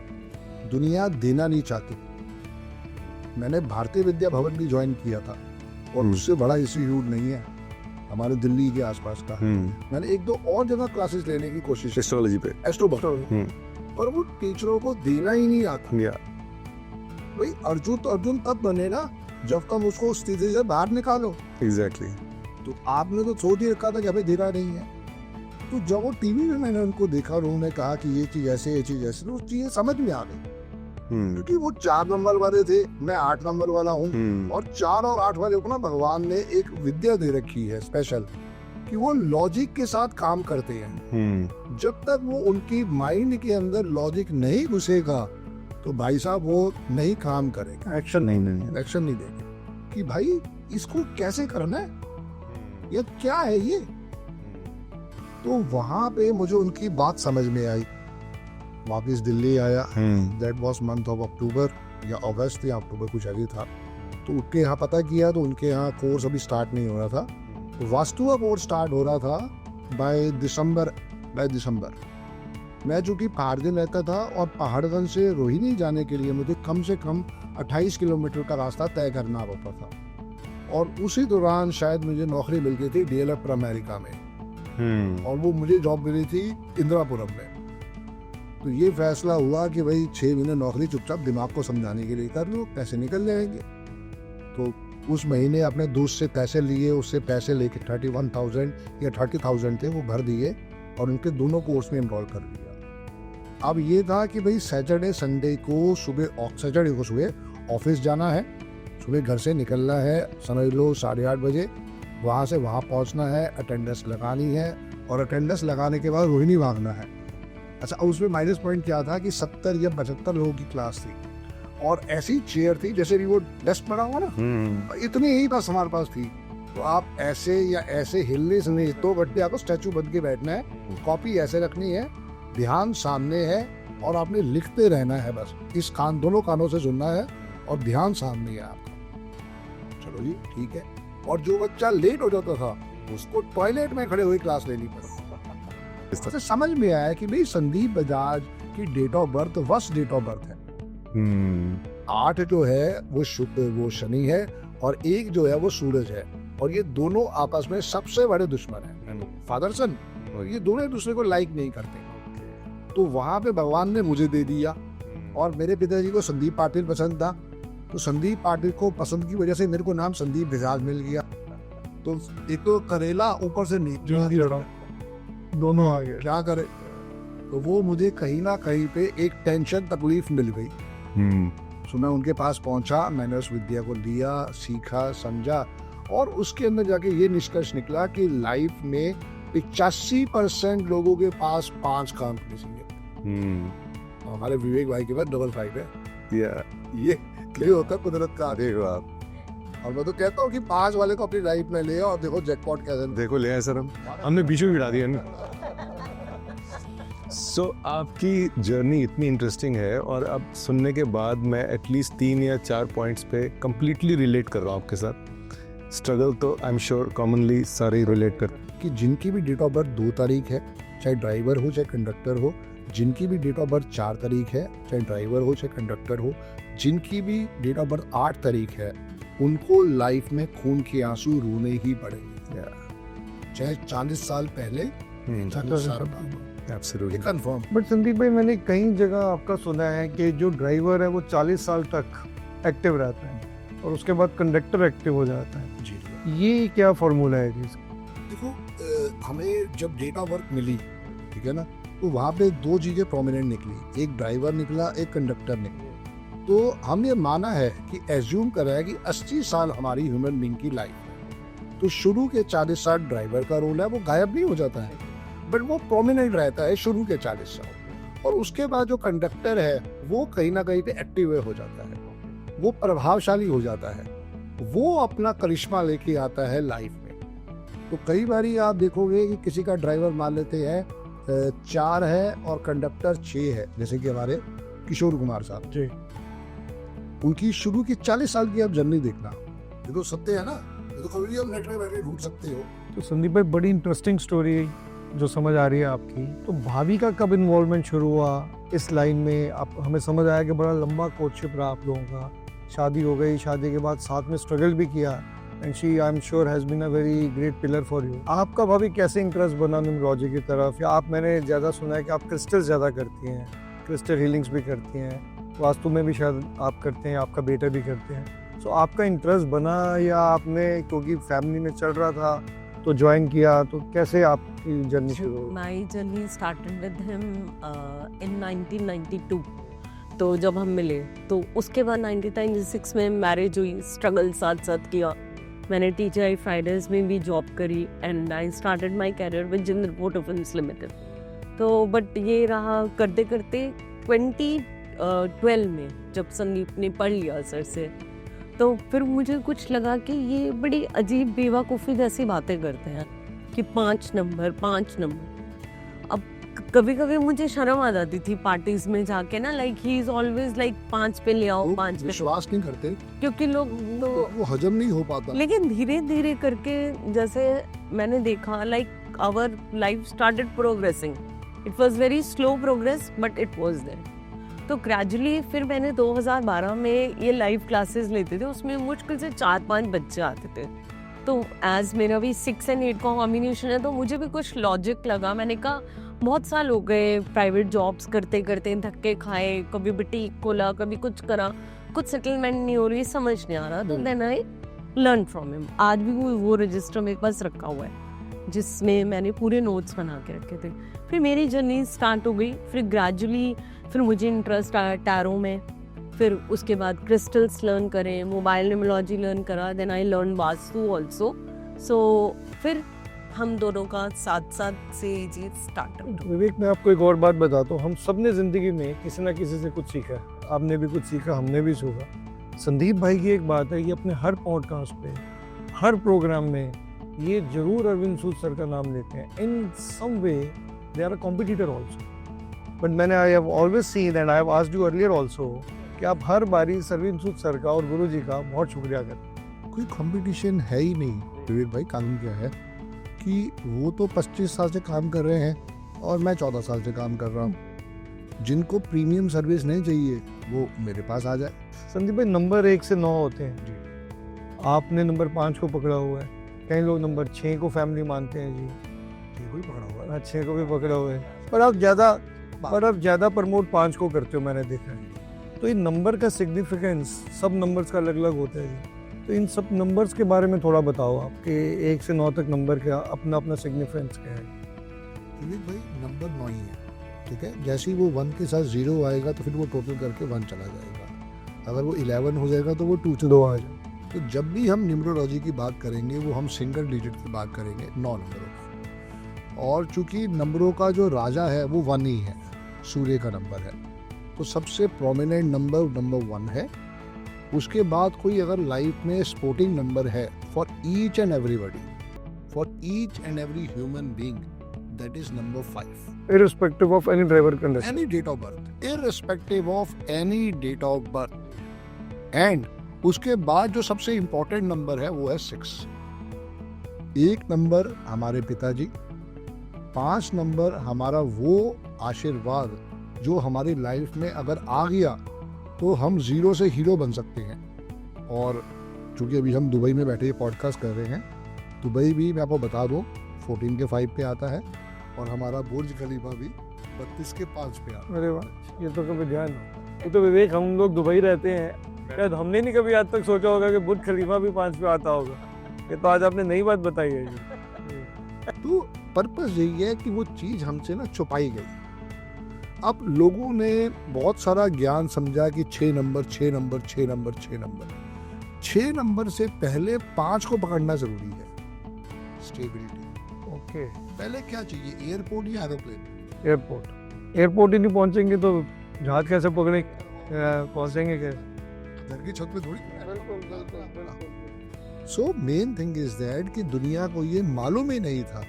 दुनिया देना नहीं चाहती। मैंने भारतीय विद्या भवन भी ज्वाइन किया था, और उससे बड़ा इंस्टीट्यूट नहीं है हमारे दिल्ली के आसपास का। मैंने 1-2 और जगह क्लासेस लेने की कोशिश की एस्ट्रोलॉजी पे, एस्ट्रोलॉजी, और वो टीचरों को देना ही नहीं आता। भाई अर्जुन तब बने ना जब तक उसको स्थिति से बाहर निकालो। एग्जैक्टली। तो आपने तो सोच ही रखा था कि हमें देना नहीं है। तो जब वो टीवी में मैंने उनको देखा और उन्होंने कहा कि ये चीज ऐसे, ये चीज ऐसे, तो चीजें समझ में आ गई। क्योंकि वो 4 नंबर वाले थे, मैं 8 नंबर वाला हूँ, और 4 और 8 वाले को ना भगवान ने एक विद्या दे रखी है स्पेशल, कि वो लॉजिक के साथ काम करते हैं। जब तक वो उनकी माइंड के अंदर लॉजिक नहीं घुसेगा तो भाई साहब वो नहीं काम करेगा, एक्शन नहीं देंगे कि भाई इसको कैसे करना है, ये क्या है ये। तो वहां पे मुझे उनकी बात समझ में आई। वापिस दिल्ली आया, that was month of October या अगस्त या अक्टूबर कुछ अभी था। तो उनके यहाँ पता किया तो उनके यहाँ कोर्स अभी स्टार्ट नहीं हो रहा था, वास्तु का कोर्स स्टार्ट हो रहा था बाय दिसंबर। मैं चूंकि पहाड़गंज रहता था, और पहाड़गंज से रोहिणी जाने के लिए मुझे कम से कम 28 किलोमीटर का रास्ता तय करना पड़ता था। और उसी दौरान शायद मुझे नौकरी मिल गई थी DLF अमेरिका में, और वो मुझे जॉब मिली थी इंदिरापुरम में। तो ये फैसला हुआ कि भाई 6 महीने नौकरी चुपचाप दिमाग को समझाने के लिए कर लो, पैसे निकल जाएंगे। तो उस महीने अपने दोस्त से पैसे लिए, उससे पैसे लेके 31,000 या 30,000 थे वो भर दिए, और उनके दोनों कोर्स में एनरोल कर दिया। अब ये था कि भाई सैटरडे संडे को सुबह ऑफिस जाना है, सुबह घर से निकलना है, समझ लो 8:30 बजे, वहाँ से वहाँ पहुँचना है, अटेंडेंस लगानी है, और अटेंडेंस लगाने के बाद रोहिणी भागना है। अच्छा, उसमें माइनस पॉइंट क्या था कि 70 या 75 लोगों की क्लास थी, और ऐसी चेयर थी जैसे भी वो डेस्क पड़ा हुआ ना, इतनी ही बस हमारे पास थी। तो आप ऐसे या ऐसे हिलने से नहीं, तो बट्टे आपको स्टैचू बन के बैठना है, कॉपी ऐसे रखनी है, ध्यान सामने है, और आपने लिखते रहना है बस। इस दोनों कानों से सुनना है, और ध्यान सामने है आपका। चलो जी ठीक है। और जो बच्चा लेट हो जाता था उसको टॉयलेट में खड़े हुए क्लास लेनी पड़ी। इससे समझ में आया कि भाई संदीप बजाज की डेट ऑफ बर्थ वर्ष डेट ऑफ बर्थ है। 8 जो है वो वो शनि है और 1 जो है वो सूरज है, और ये दोनों आपस में सबसे बड़े दुश्मन हैं, फादर सन। ये दोनों एक दूसरे को लाइक नहीं करते। तो वहां पे भगवान ने मुझे दे दिया, और मेरे पिताजी को संदीप पाटिल पसंद था, तो संदीप पाटिल को पसंद की वजह से मेरे को नाम संदीप बजाज मिल गया। तो एक तो करेला ऊपर से नीचे लड़ा, दोनों आ गए। क्या करे, तो वो मुझे कहीं ना कहीं पे एक टेंशन तकलीफ मिल गई। तो मैं उनके पास पहुंचा, मैंने उस विद्या को लिया, सीखा, समझा, और उसके अंदर जाके ये निष्कर्ष निकला कि लाइफ में 85% लोगों के पास 5 कॉम्बिनेशन है। हमारे विवेक भाई के पास 5 है। ये होता है कुदरत का। देखो आप, और मैं तो कहता हूँ कि 5 वाले को अपनी लाइफ में ले आओ, और देखो जैकपॉट कैसे। देखो ले आए सर, हमने बीच में गिरा दिया ना। सो आपकी जर्नी इतनी इंटरेस्टिंग है, और अब सुनने के बाद मैं एटलीस्ट 3 या 4 पॉइंट्स पे कंप्लीटली रिलेट कर रहा हूँ आपके साथ। स्ट्रगल तो आई एम श्योर कॉमनली सारे ही रिलेट करते हैं। कि जिनकी भी डेट ऑफ बर्थ 2 तारीख है, चाहे ड्राइवर हो चाहे कंडक्टर हो, जिनकी भी डेट ऑफ बर्थ 4 तारीख है, चाहे ड्राइवर हो चाहे कंडक्टर हो, जिनकी भी डेट ऑफ बर्थ 8 तारीख है, उनको लाइफ में खून के आंसू रोने ही पड़ेंगे, चाहे 40 साल पहले, 40 साल बाद। Absolutely confirm. बट संदीप भाई, मैंने कई जगह आपका सुना है कि जो ड्राइवर है वो 40 साल तक एक्टिव रहता है, और उसके बाद कंडक्टर एक्टिव हो जाता है। जी, ये क्या फॉर्मूला है जी? देखो हमें जब डेट ऑफ बर्थ मिली, ठीक है ना, तो वहाँ पे 2 चीजें प्रोमिनेंट निकली, एक ड्राइवर निकला, एक कंडक्टर निकला। तो हमने माना है कि एज्यूम करा है कि 80 साल हमारी ह्यूमन बीइंग की लाइफ है, तो शुरू के 40 साल ड्राइवर का रोल है, वो गायब नहीं हो जाता है, बट वो प्रोमिनेंट रहता है शुरू के 40 साल। और उसके बाद जो कंडक्टर है वो कहीं ना कहीं पे एक्टिव हो जाता है, वो प्रभावशाली हो जाता है, वो अपना करिश्मा लेके आता है लाइफ में। तो कई बारी आप देखोगे कि किसी का ड्राइवर मान लेते हैं 4 है और कंडक्टर 6 है, जैसे कि हमारे किशोर कुमार साहब जी, उनकी शुरू की 40 साल की आप जर्नी देखना, ये तो सत्य है ना, ये तो कभी आप नेट में बैठे ढूंढ सकते हो। तो संदीप भाई, बड़ी इंटरेस्टिंग स्टोरी जो समझ आ रही है आपकी। तो भाभी का कब इन्वॉल्वमेंट शुरू हुआ इस लाइन में? आप हमें समझ आया कि बड़ा लंबा कोर्टशिप रहा आप लोगों का, शादी हो गई, शादी के बाद साथ में स्ट्रगल भी किया, and she I am sure has been a very great pillar for you. आपका भाभी कैसे इंटरेस्ट बना न्यूमरोलॉजी की तरफ? या आप, मैंने ज़्यादा सुना है कि आप क्रिस्टल ज़्यादा करती हैं, क्रिस्टल हीलिंग्स भी करती हैं, वास्तु में भी शायद आप करते हैं, आपका बेटा भी करते हैं। सो आपका इंटरेस्ट बना, या आपने क्योंकि फैमिली में चल रहा था तो ज्वाइन किया? तो कैसे आपकी जर्नी शुरू हुई? My journey started with him in 1992। तो जब हम मिले तो उसके बाद 1996 में मैरिज हुई, स्ट्रगल साथ साथ किया। मैंने TGI फ्राइडेज में भी जॉब करी, and I started my career with Jindal photo films limited. तो बट ये रहा करते करते 2012 में जब संदीप ने पढ़ लिया सर से, तो फिर मुझे कुछ लगा कि ये बड़ी अजीब बेवकूफ़ी जैसी बातें करते हैं कि 5 नंबर 5 नंबर। अब कभी कभी मुझे शर्म आ जाती थी पार्टीज में जाके ना, like he is always like 5 पे ले आओ, वो 5 पे, विश्वास नहीं करते, क्योंकि लोग तो वो हजम नहीं हो पाता। लेकिन धीरे धीरे करके जैसे मैंने देखा, like our life started progressing. It was very slow progress, but it was there. तो ग्रेजुअली फिर मैंने 2012 में ये लाइव क्लासेस लेते थे, उसमें मुश्किल से 4-5 बच्चे आते थे। तो एज मेरा भी 6 और 8 का कॉम्बिनेशन है, तो मुझे भी कुछ लॉजिक लगा। मैंने कहा बहुत साल हो गए प्राइवेट जॉब्स करते करते, धक्के खाए, कभी बुटीक खोला, कभी कुछ करा, कुछ सेटलमेंट नहीं हो रही, समझ नहीं आ रहा। तो then I learn from him. आज भी वो रजिस्टर मेरे पास रखा हुआ है जिसमें मैंने पूरे नोट्स बना के रखे थे। फिर मेरी जर्नी स्टार्ट हो गई। फिर ग्रेजुअली फिर मुझे इंटरेस्ट आया टैरो में, फिर उसके बाद क्रिस्टल्स लर्न करें, मोबाइल न्यूमरोलॉजी लर्न करा, then I learn vastu also. So फिर हम दोनों का साथ साथ से ये चीज़ स्टार्ट हुई। विवेक, मैं आपको एक और बात बताता हूँ, हम सब ने ज़िंदगी में किसी ना किसी से कुछ सीखा है। आपने भी कुछ सीखा, हमने भी सीखा। संदीप भाई की एक बात है कि अपने हर पॉडकास्ट पे, हर प्रोग्राम में ये जरूर अरविंद सूद सर का नाम लेते हैं। In some way they are a competitor also, but मैंने I have always seen and I have asked you earlier also कि आप हर बारी अरविंद सूद सर का और गुरु जी का बहुत शुक्रिया करते। कोई कंपटीशन है ही नहीं विवेक भाई। कानून क्या है कि वो तो 25 साल से काम कर रहे हैं और मैं 14 साल से काम कर रहा हूँ। जिनको प्रीमियम सर्विस नहीं चाहिए, वो मेरे पास आ जाए। संदीप भाई नंबर 1 से 9 होते हैं जी। आपने नंबर 5 को पकड़ा हुआ है, कई लोग नंबर 6 को फैमिली मानते हैं जी, ठीक ही पकड़ा हुआ है। 6 को भी पकड़ा हुआ है, पर आप ज़्यादा प्रमोट 5 को करते हो, मैंने देखा है। तो इन नंबर का सिग्निफिकेंस सब नंबर्स का अलग अलग होता है जी, तो इन सब नंबर्स के बारे में थोड़ा बताओ आप कि 1 से 9 तक नंबर का अपना अपना सिग्निफिकेंस क्या है। विवेक भाई नंबर 9 ही है, ठीक है। जैसे ही वो 1 के साथ 0 आएगा तो फिर वो टोटल करके 1 चला जाएगा। अगर वो 11 हो जाएगा तो वो 2 से 2 आ जाएगा। तो जब भी हम न्यूमरोलॉजी की बात करेंगे वो हम सिंगल डिजिट की बात करेंगे 9 नंबरों की। और चूंकि नंबरों का जो राजा है वो 1 ही है, सूर्य का नंबर है, तो सबसे प्रोमिनेंट नंबर 1 है। उसके बाद कोई अगर लाइफ में स्पोर्टिंग नंबर है for each and everybody, for each and every human being, that is number 5। Irrespective of any driver condition, any date of birth, irrespective of any date of birth. And उसके बाद जो सबसे important number है वो है 6। 1 number हमारे पिताजी, 5 number हमारा वो आशीर्वाद जो हमारी लाइफ में अगर आ गया तो हम 0 से हीरो बन सकते हैं। और चूंकि अभी हम दुबई में बैठे पॉडकास्ट कर रहे हैं, दुबई भी मैं आपको बता दूं 14 के 5 पे आता है, और हमारा बुर्ज खलीफा भी 32 के 5 पे आता है। अरे वाह, ये तो कभी ध्यान, ये तो विवेक हम लोग दुबई रहते हैं, शायद हमने नहीं कभी आज तक सोचा होगा कि बुर्ज खलीफा भी 5 पे आता होगा। ये तो आज आपने नई बात बताई है जी। तो पर्पस यही है कि वो चीज़ हमसे ना छुपाई गई। अब लोगों ने बहुत सारा ज्ञान समझा कि 6 number 6 number 6 number 6 number 6 number से पहले 5 को पकड़ना जरूरी है। स्टेबिलिटी। ओके, पहले क्या चाहिए, एयरपोर्ट या एरोप्लेन? एयरपोर्ट ही नहीं पहुंचेंगे तो जहाज कैसे पकड़े, पहुंचेंगे कैसे? घर की छत पे थोड़ी। So main thing is that कि दुनिया को ये मालूम ही नहीं था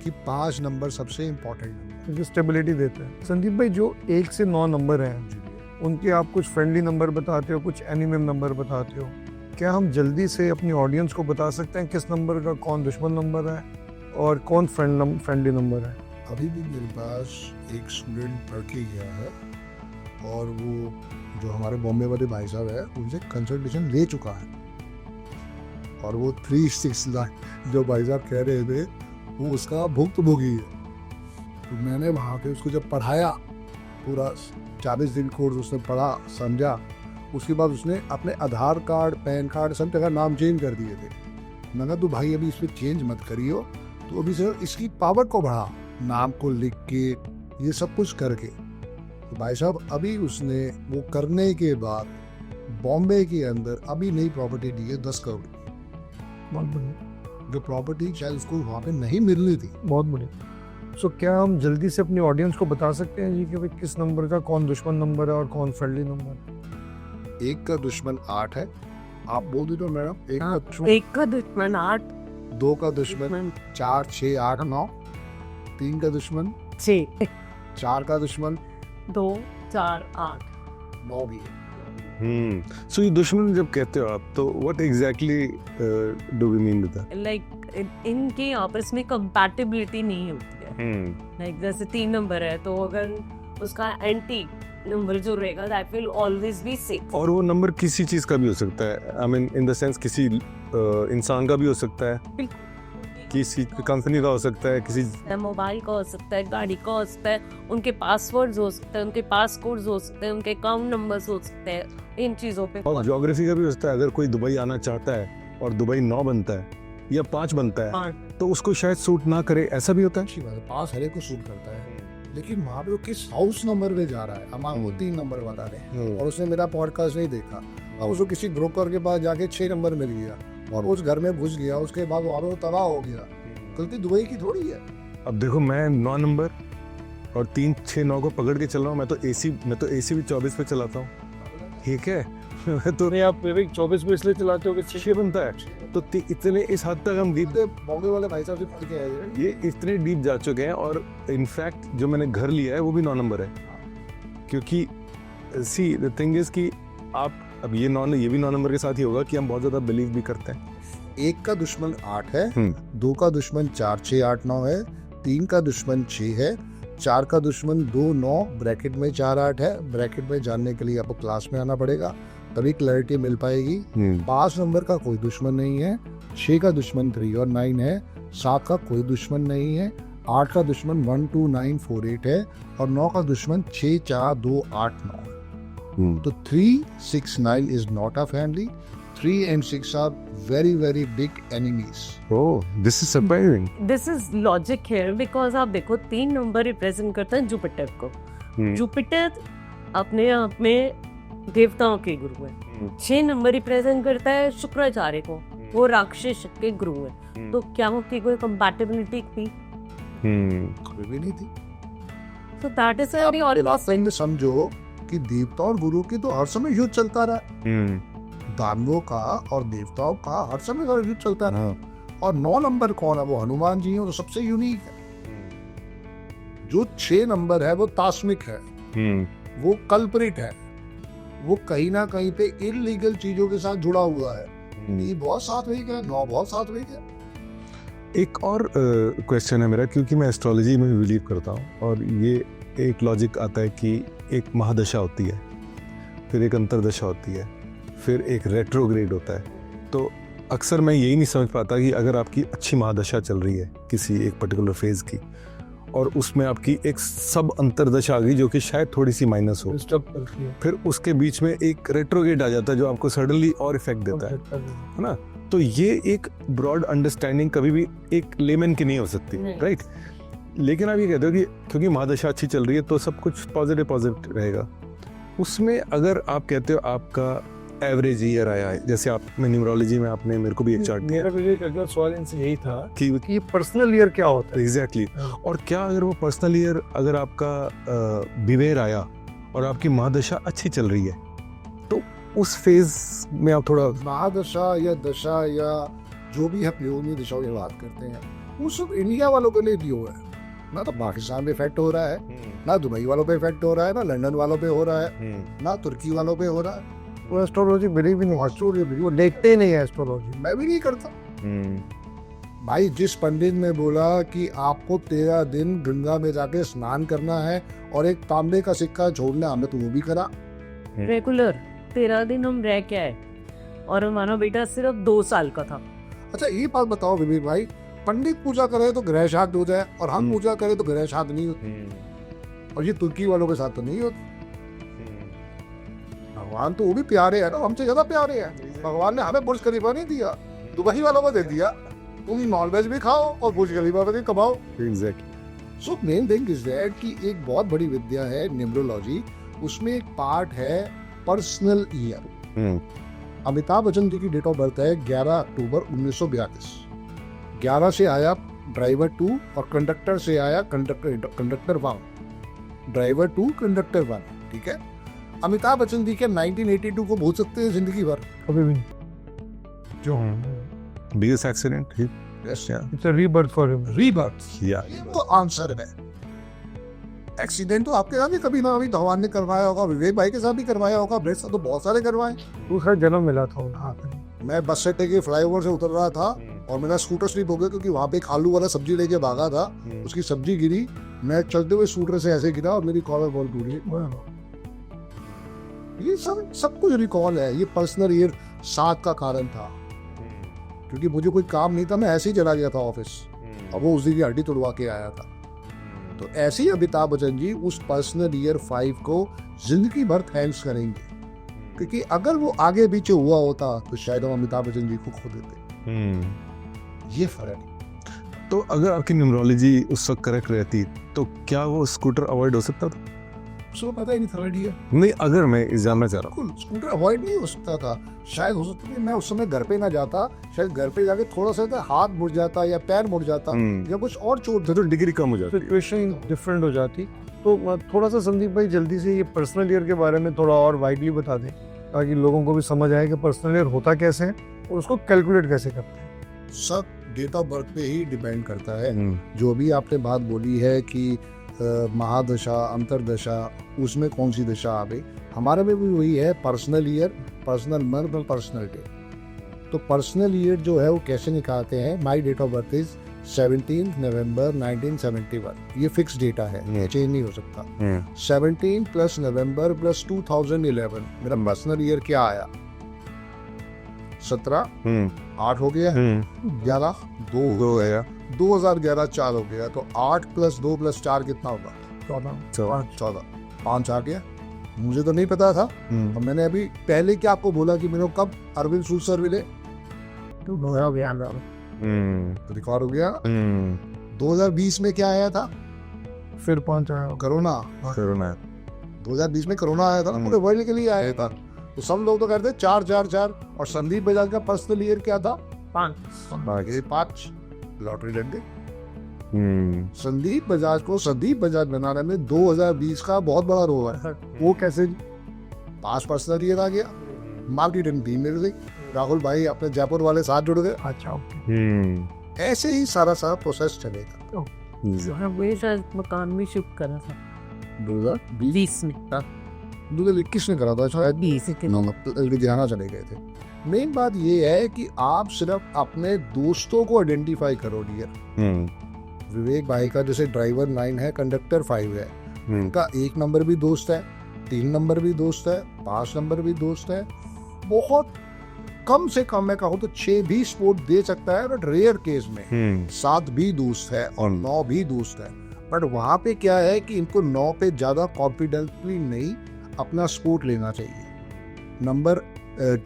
कि 5 नंबर सबसे इम्पोर्टेंट नंबर, क्योंकि स्टेबिलिटी देता है। संदीप भाई जो 1 से 9 नंबर हैं उनके आप कुछ फ्रेंडली नंबर बताते हो, कुछ एनिमी नंबर बताते हो, क्या हम जल्दी से अपनी ऑडियंस को बता सकते हैं किस नंबर का कौन दुश्मन नंबर है और कौन फ्रेंडली नंबर है? अभी भी मेरे पास एक स्टूडेंट पढ़ के गया है और वो जो हमारे बॉम्बे वाले भाई साहब है उनसे कंसल्टेशन ले चुका है, और वो 3-6 लाख जो भाई साहब कह रहे थे वो उसका भुक्तभोगी है। तो मैंने वहाँ पे उसको जब पढ़ाया, पूरा 40 दिन कोर्स उसने पढ़ा समझा, उसके बाद उसने अपने आधार कार्ड पैन कार्ड सब जगह नाम चेंज कर दिए थे। मैंने कहा तो भाई अभी इसमें चेंज मत करियो, तो अभी सर इसकी पावर को बढ़ा, नाम को लिख के ये सब कुछ करके। तो भाई साहब अभी उसने वो करने के बाद बॉम्बे के अंदर अभी नई प्रॉपर्टी ली है 10 करोड़, बहुत बढ़िया, जो प्रॉपर्टी शायद उसको वहाँ पे नहीं मिलनी थी। बहुत बढ़िया। सो क्या हम जल्दी से अपनी ऑडियंस को बता सकते हैं जी कि भाई किस नंबर का कौन दुश्मन नंबर है और कौन फ्रेंडली नंबर? 1 का दुश्मन 8 है, आप बोल दी तो मैडम। 1 का दुश्मन 8, 2 का दुश्मन 4 6 8 9, 3 का दुश्मन 6, 4 का दुश्मन 2 4 8, 9 भी है। सो ये दुश्मन जब कहते हो आप, तो what exactly do we mean with that? Like इनके आपस में कंपैटिबिलिटी नहीं होती है। लाइक जैसे 3 नंबर है तो अगर उसका एंटी नंबर जो रहेगा दैट विल ऑलवेज बी 6। और वो नंबर किसी चीज का भी हो सकता है, I mean in the sense किसी इंसान का भी हो सकता है, किसी कंपनी का हो सकता है, किसी मोबाइल का हो सकता है, गाड़ी का हो सकता है, उनके पासवर्ड्स हो सकते हैं, उनके पासकोड्स हो सकते हैं, उनके अकाउंट नंबर्स हो सकते हैं, इन चीज़ों पे। और ज्योग्राफी का भी हो सकता है। अगर कोई दुबई आना चाहता है और दुबई 9 बनता है या 5 बनता है तो उसको शायद सूट ना करे, ऐसा भी होता है। अच्छी बात है, पास हरे को सूट करता है, लेकिन वहाँ पे वो किस हाउस नंबर पे जा रहा है, हम वो 3 नंबर बता रहे हैं, और उसने मेरा पॉडकास्ट नहीं देखा, और उसको किसी ब्रोकर के पास जाके 6 नंबर मिल गया और उस घर में घुस गया, उसके बाद वहाँ पे वो तबाह हो गया। गलती दुबई की थोड़ी है। अब देखो मैं 9 नंबर और 3 6 9 को पकड़ के चल रहा हूँ। मैं तो एसी भी 24 पे चलाता हूँ, ठीक है। तो नहीं, आप विवेक 24 पे इसलिए चलाते हो कि 6 बनता है, तो इतने इस हद तक हम डीप, बॉम्बे वाले भाई साहब से पढ़ के आए ये इतने डीप जा चुके हैं। और इनफैक्ट जो मैंने घर लिया है वो भी 9 नंबर है, क्योंकि सी द थिंग इज कि आप अब ये भी 9 नंबर के साथ ही होगा कि हम बहुत ज़्यादा बिलीव भी करते हैं। 1 का दुश्मन 8 है, 2 का दुश्मन 4 6 8 9 है, 3 का दुश्मन 6 है, 4 का दुश्मन 2 9 ब्रैकेट में 4 8 है। ब्रैकेट में जानने के लिए आपको क्लास में आना पड़ेगा, तभी क्लैरिटी मिल पाएगी। 5 नंबर का कोई दुश्मन नहीं है। 6 का दुश्मन 3 और 9 है। 7 का कोई दुश्मन नहीं है। 8 का दुश्मन 1 2 9 4 8 है और 9 का दुश्मन 6 4 2 8 9 है। तो 3 6 9 is not a family. 3 and 6 are very very big enemies. Oh, this is surprising. This is logic here because आप देखो 3 नंबर रिप्रेजेंट करता है जुपिटर को। जुपिटर अपने आप में देवताओं के गुरु है। 6 नंबर रिप्रेजेंट करता है शुक्राचार्य को, वो राक्षस के गुरु है। तो क्या वो की कोई कंपैटिबिलिटी थी? कोई भी नहीं थी। तो दैट इज वेरी आप बात सही में समझो कि देवता और गुरु की तो हर समय युद्ध चलता रहा। दानवों का और देवताओं का हर समय का युद्ध चलता रहा। और 9 नंबर कौन है? वो हनुमान जी हैं, वो सबसे यूनिक है। जो 6 नंबर है वो तास्मिक है, वो कल्परिट है, वो कहीं ना कहीं पे इलीगल चीजों के साथ जुड़ा हुआ है। ये बहुत सात्विक है, 9 बहुत सात्विक है। एक और क्वेश्चन है मेरा, क्योंकि मैं एस्ट्रोलॉजी में बिलीव करता हूँ और ये एक लॉजिक आता है कि एक महादशा होती है, फिर एक अंतरदशा होती है, फिर एक रेट्रोग्रेड होता है। तो अक्सर मैं यही नहीं समझ पाता कि अगर आपकी अच्छी महादशा चल रही है किसी एक पर्टिकुलर फेज की और उसमें आपकी एक सब अंतरदशा आ गई जो कि शायद थोड़ी सी माइनस हो, फिर उसके बीच में एक रेट्रोग्रेड आ जाता है जो आपको सडनली और इफेक्ट देता है ना। तो ये एक ब्रॉड अंडरस्टैंडिंग कभी भी एक लेमन की नहीं हो सकती, राइट? लेकिन आप ये कहते हो कि क्योंकि महादशा अच्छी चल रही है तो सब कुछ पॉजिटिव रहेगा। उसमें अगर आप कहते हो आपका एवरेज ईयर आया है, जैसे आप में न्यूमरोलॉजी में आपने मेरे को भी एक चार्ट दिया, मेरा भी एक अगला सवाल इनसे यही था कि ये पर्सनल ईयर क्या होता है? एग्जैक्टली। और क्या अगर वो पर्सनल ईयर अगर आपका विवेर आया और आपकी महादशा अच्छी चल रही है तो उस फेज में आप थोड़ा महादशा या दशा या जो भी है प्योनी दिशाओं की बात करते हैं, वो सब इंडिया वालों के लिए भी हो है ना। तो पाकिस्तान पे इफेक्ट हो रहा है, ना दुबई वालों पे इफेक्ट हो रहा है, ना लंदन वालों पे हो रहा है, ना तुर्की वालों पे हो रहा है। वो एस्ट्रोलॉजी बिलीव भी नहीं, एस्ट्रोलॉजी वो देखते ही नहीं है एस्ट्रोलॉजी। मैं भी नहीं करता। भाई जिस पंडित ने बोला कि आपको 13 दिन गंगा में जाके स्नान करना है और एक तांबे का सिक्का छोड़ना, हमने तो वो भी करा रेगुलर 13 दिन हम रह के आए और हमारा बेटा सिर्फ 2 साल का था। अच्छा ये बात बताओ विवेक भाई, पंडित पूजा करे तो ग्रह शांत हो जाए और हम पूजा करें तो ग्रह शांत नहीं होती। और ये तुर्की वालों के साथ तो नहीं होती। भगवान तो वो भी प्यारे है ना, हमसे ज्यादा प्यारे हैं। भगवान ने हमें बुर्ज खलीफा नहीं दिया, दुबई वालों को दे दिया। तुम नॉनवेज भी खाओ और बुर्ज खलीफा पे कमाओ। Exactly. So main thing is that कि एक बहुत बड़ी विद्या है न्यूमरोलॉजी, उसमें एक पार्ट है पर्सनल ईयर। अमिताभ बच्चन जी की डेट ऑफ बर्थ है 11 अक्टूबर 1942। 11 से आया ड्राइवर 2 और कंडक्टर से आया कंडक्टर 1। ड्राइवर 2 कंडक्टर 1, ठीक है। अमिताभ बच्चन जी के 1982 को भूल सकते हैं जिंदगी भर? कभी भी जो biggest accident, it's a rebirth for him. Rebirth, या तो आंसर है। एक्सीडेंट तो आपके साथ भी कभी ना कभी भगवान ने करवाया होगा, विवेक भाई के साथ भी करवाया होगा, मेरे साथ तो बहुत सारे करवाए। दूसरा जन्म मिला था उन्हें। मैं बस से के फ्लाईओवर से उतर रहा था और मेरा स्कूटर स्लिप हो गया क्योंकि वहाँ पे एक आलू वाला सब्जी लेके भागा था, उसकी सब्जी गिरी, मैं चलते हुए स्कूटर से ऐसे गिरा और मेरी कॉलर बॉल टूटी। ये सब कुछ रिकॉल है। ये पर्सनल ईयर 7 का कारण था क्योंकि मुझे कोई काम नहीं था, मैं ऐसे ही चला गया था ऑफिस। अब वो उस दिन की हड्डी तोड़वा के आया था। तो ऐसे ही अमिताभ बच्चन जी उस पर्सनल ईयर 5 को जिंदगी भर थैंक्स करेंगे, क्योंकि अगर वो आगे पीछे हुआ होता तो शायद हम अमिताभ बच्चन जी को खो देते। ये फर्क। तो अगर आपकी न्यूमरोलॉजी उस वक्त करेक्ट रहती तो क्या वो स्कूटर अवॉइड हो सकता था? उसको पता ही नहीं थर्ड ईयर। नहीं, अगर मैं इस जानना चाह रहा हूँ, स्कूटर अवॉइड नहीं हो सकता था। शायद हो सकता था मैं उस समय घर पे ना जाता, शायद घर पे जाके थोड़ा सा हाथ मुड़ जाता या पैर मुड़ जाता या कुछ और चोट, तो डिग्री कम हो जाती, सिचुएशन डिफरेंट हो जाती। तो थोड़ा सा संदीप भाई जल्दी से ये पर्सनल ईयर के बारे में थोड़ा और वाइडली बता दें ताकि लोगों को भी समझ आए कि पर्सनल ईयर होता कैसे है और उसको कैलकुलेट कैसे करते हैं। सब डेट ऑफ बर्थ पे ही डिपेंड करता है। जो भी आपने बात बोली है कि महादशा, अंतरदशा, उसमें कौन सी दशा आ गई, हमारे में भी वही है। पर्सनल ईयर, पर्सनल मंथ और पर्सनल डे। तो पर्सनल ईयर जो है वो कैसे निकालते हैं? माई डेट ऑफ बर्थ इज 17 नवंबर 1971 ये फिक्स डेटा है, चेंज नहीं हो सकता। 17 प्लस नवंबर प्लस 2011 मेरा पर्सनल ईयर क्या आया? 17 8 हो गया, 11 2 हो गया 2011 4 हो गया, तो 8 प्लस 2 प्लस 4 कितना होगा? 14 5 आ गया। मुझे तो नहीं पता था, और मैंने अभी पहले क्या आपको बोला कि मेरे को कब अरविंद सूद सर मिले, तो रिकॉर्ड हो गया। 2020 में क्या आया था? फिर 5 आया। कोरोना। कोरोना 2020 में कोरोना आया था ना, पूरे वर्ल्ड के लिए आया था। तो सब लोग तो कहते 4 4 4, और संदीप बजाज का पर्सनल ईयर क्या था? 5 लॉटरी लग गई। संदीप बजाज को संदीप बजाज बनाने में 2020 का बहुत बड़ा रोल है। वो कैसे? 5 पर्सनल ईयर आ गया, मार्केटिंग टीम मिल गई, राहुल भाई अपने जयपुर वाले साथ जुड़ गए। अच्छा, ऐसे ही सारा प्रोसेस चलेगा। वही शायद मकान भी शिफ्ट करा था 2020 में। 2021 में करा था शायद, 20 के लुधियाना चले गए थे। मेन बात ये है कि आप सिर्फ अपने दोस्तों को आइडेंटिफाई करो डियर। विवेक भाई का जैसे ड्राइवर 9 है, कंडक्टर 5 है, उनका 1 नंबर भी दोस्त है, 3 नंबर भी दोस्त है, 5 नंबर भी दोस्त है। बहुत कम से कम मैं कहूँ तो 6 भी सपोर्ट दे सकता है, बट रेयर केस में 7 भी दोस्त है और 9 भी दोस्त है। बट वहाँ पे क्या है कि इनको 9 पे ज्यादा कॉन्फिडेंटली नहीं अपना सपोर्ट लेना चाहिए। नंबर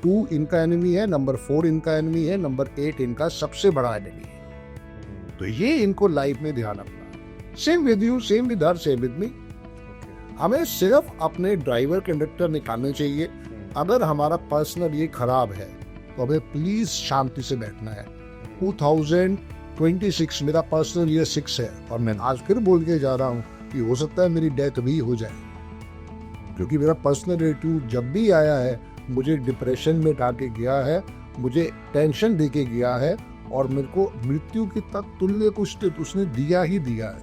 2 इनका एनिमी है, नंबर 4 इनका एनिमी है, नंबर 8 इनका सबसे बड़ा एनिमी है। तो ये इनको लाइफ में ध्यान रखना। Same with you, same with her, same with me. हमें सिर्फ अपने ड्राइवर कंडक्टर निकालने चाहिए। अगर हमारा पर्सनल ये खराब है तो हमें प्लीज शांति से बैठना है। 2026 मेरा पर्सनल ईयर 6 है, और मैं आज फिर बोल के जा रहा हूँ कि हो सकता है मेरी डेथ भी हो जाए, क्योंकि मेरा पर्सनल ईयर 2 जब भी आया है मुझे डिप्रेशन में डाल गया है, मुझे टेंशन दे के गया है, और मेरे को मृत्यु की तक तुल्य कुछ उसने दिया ही दिया है।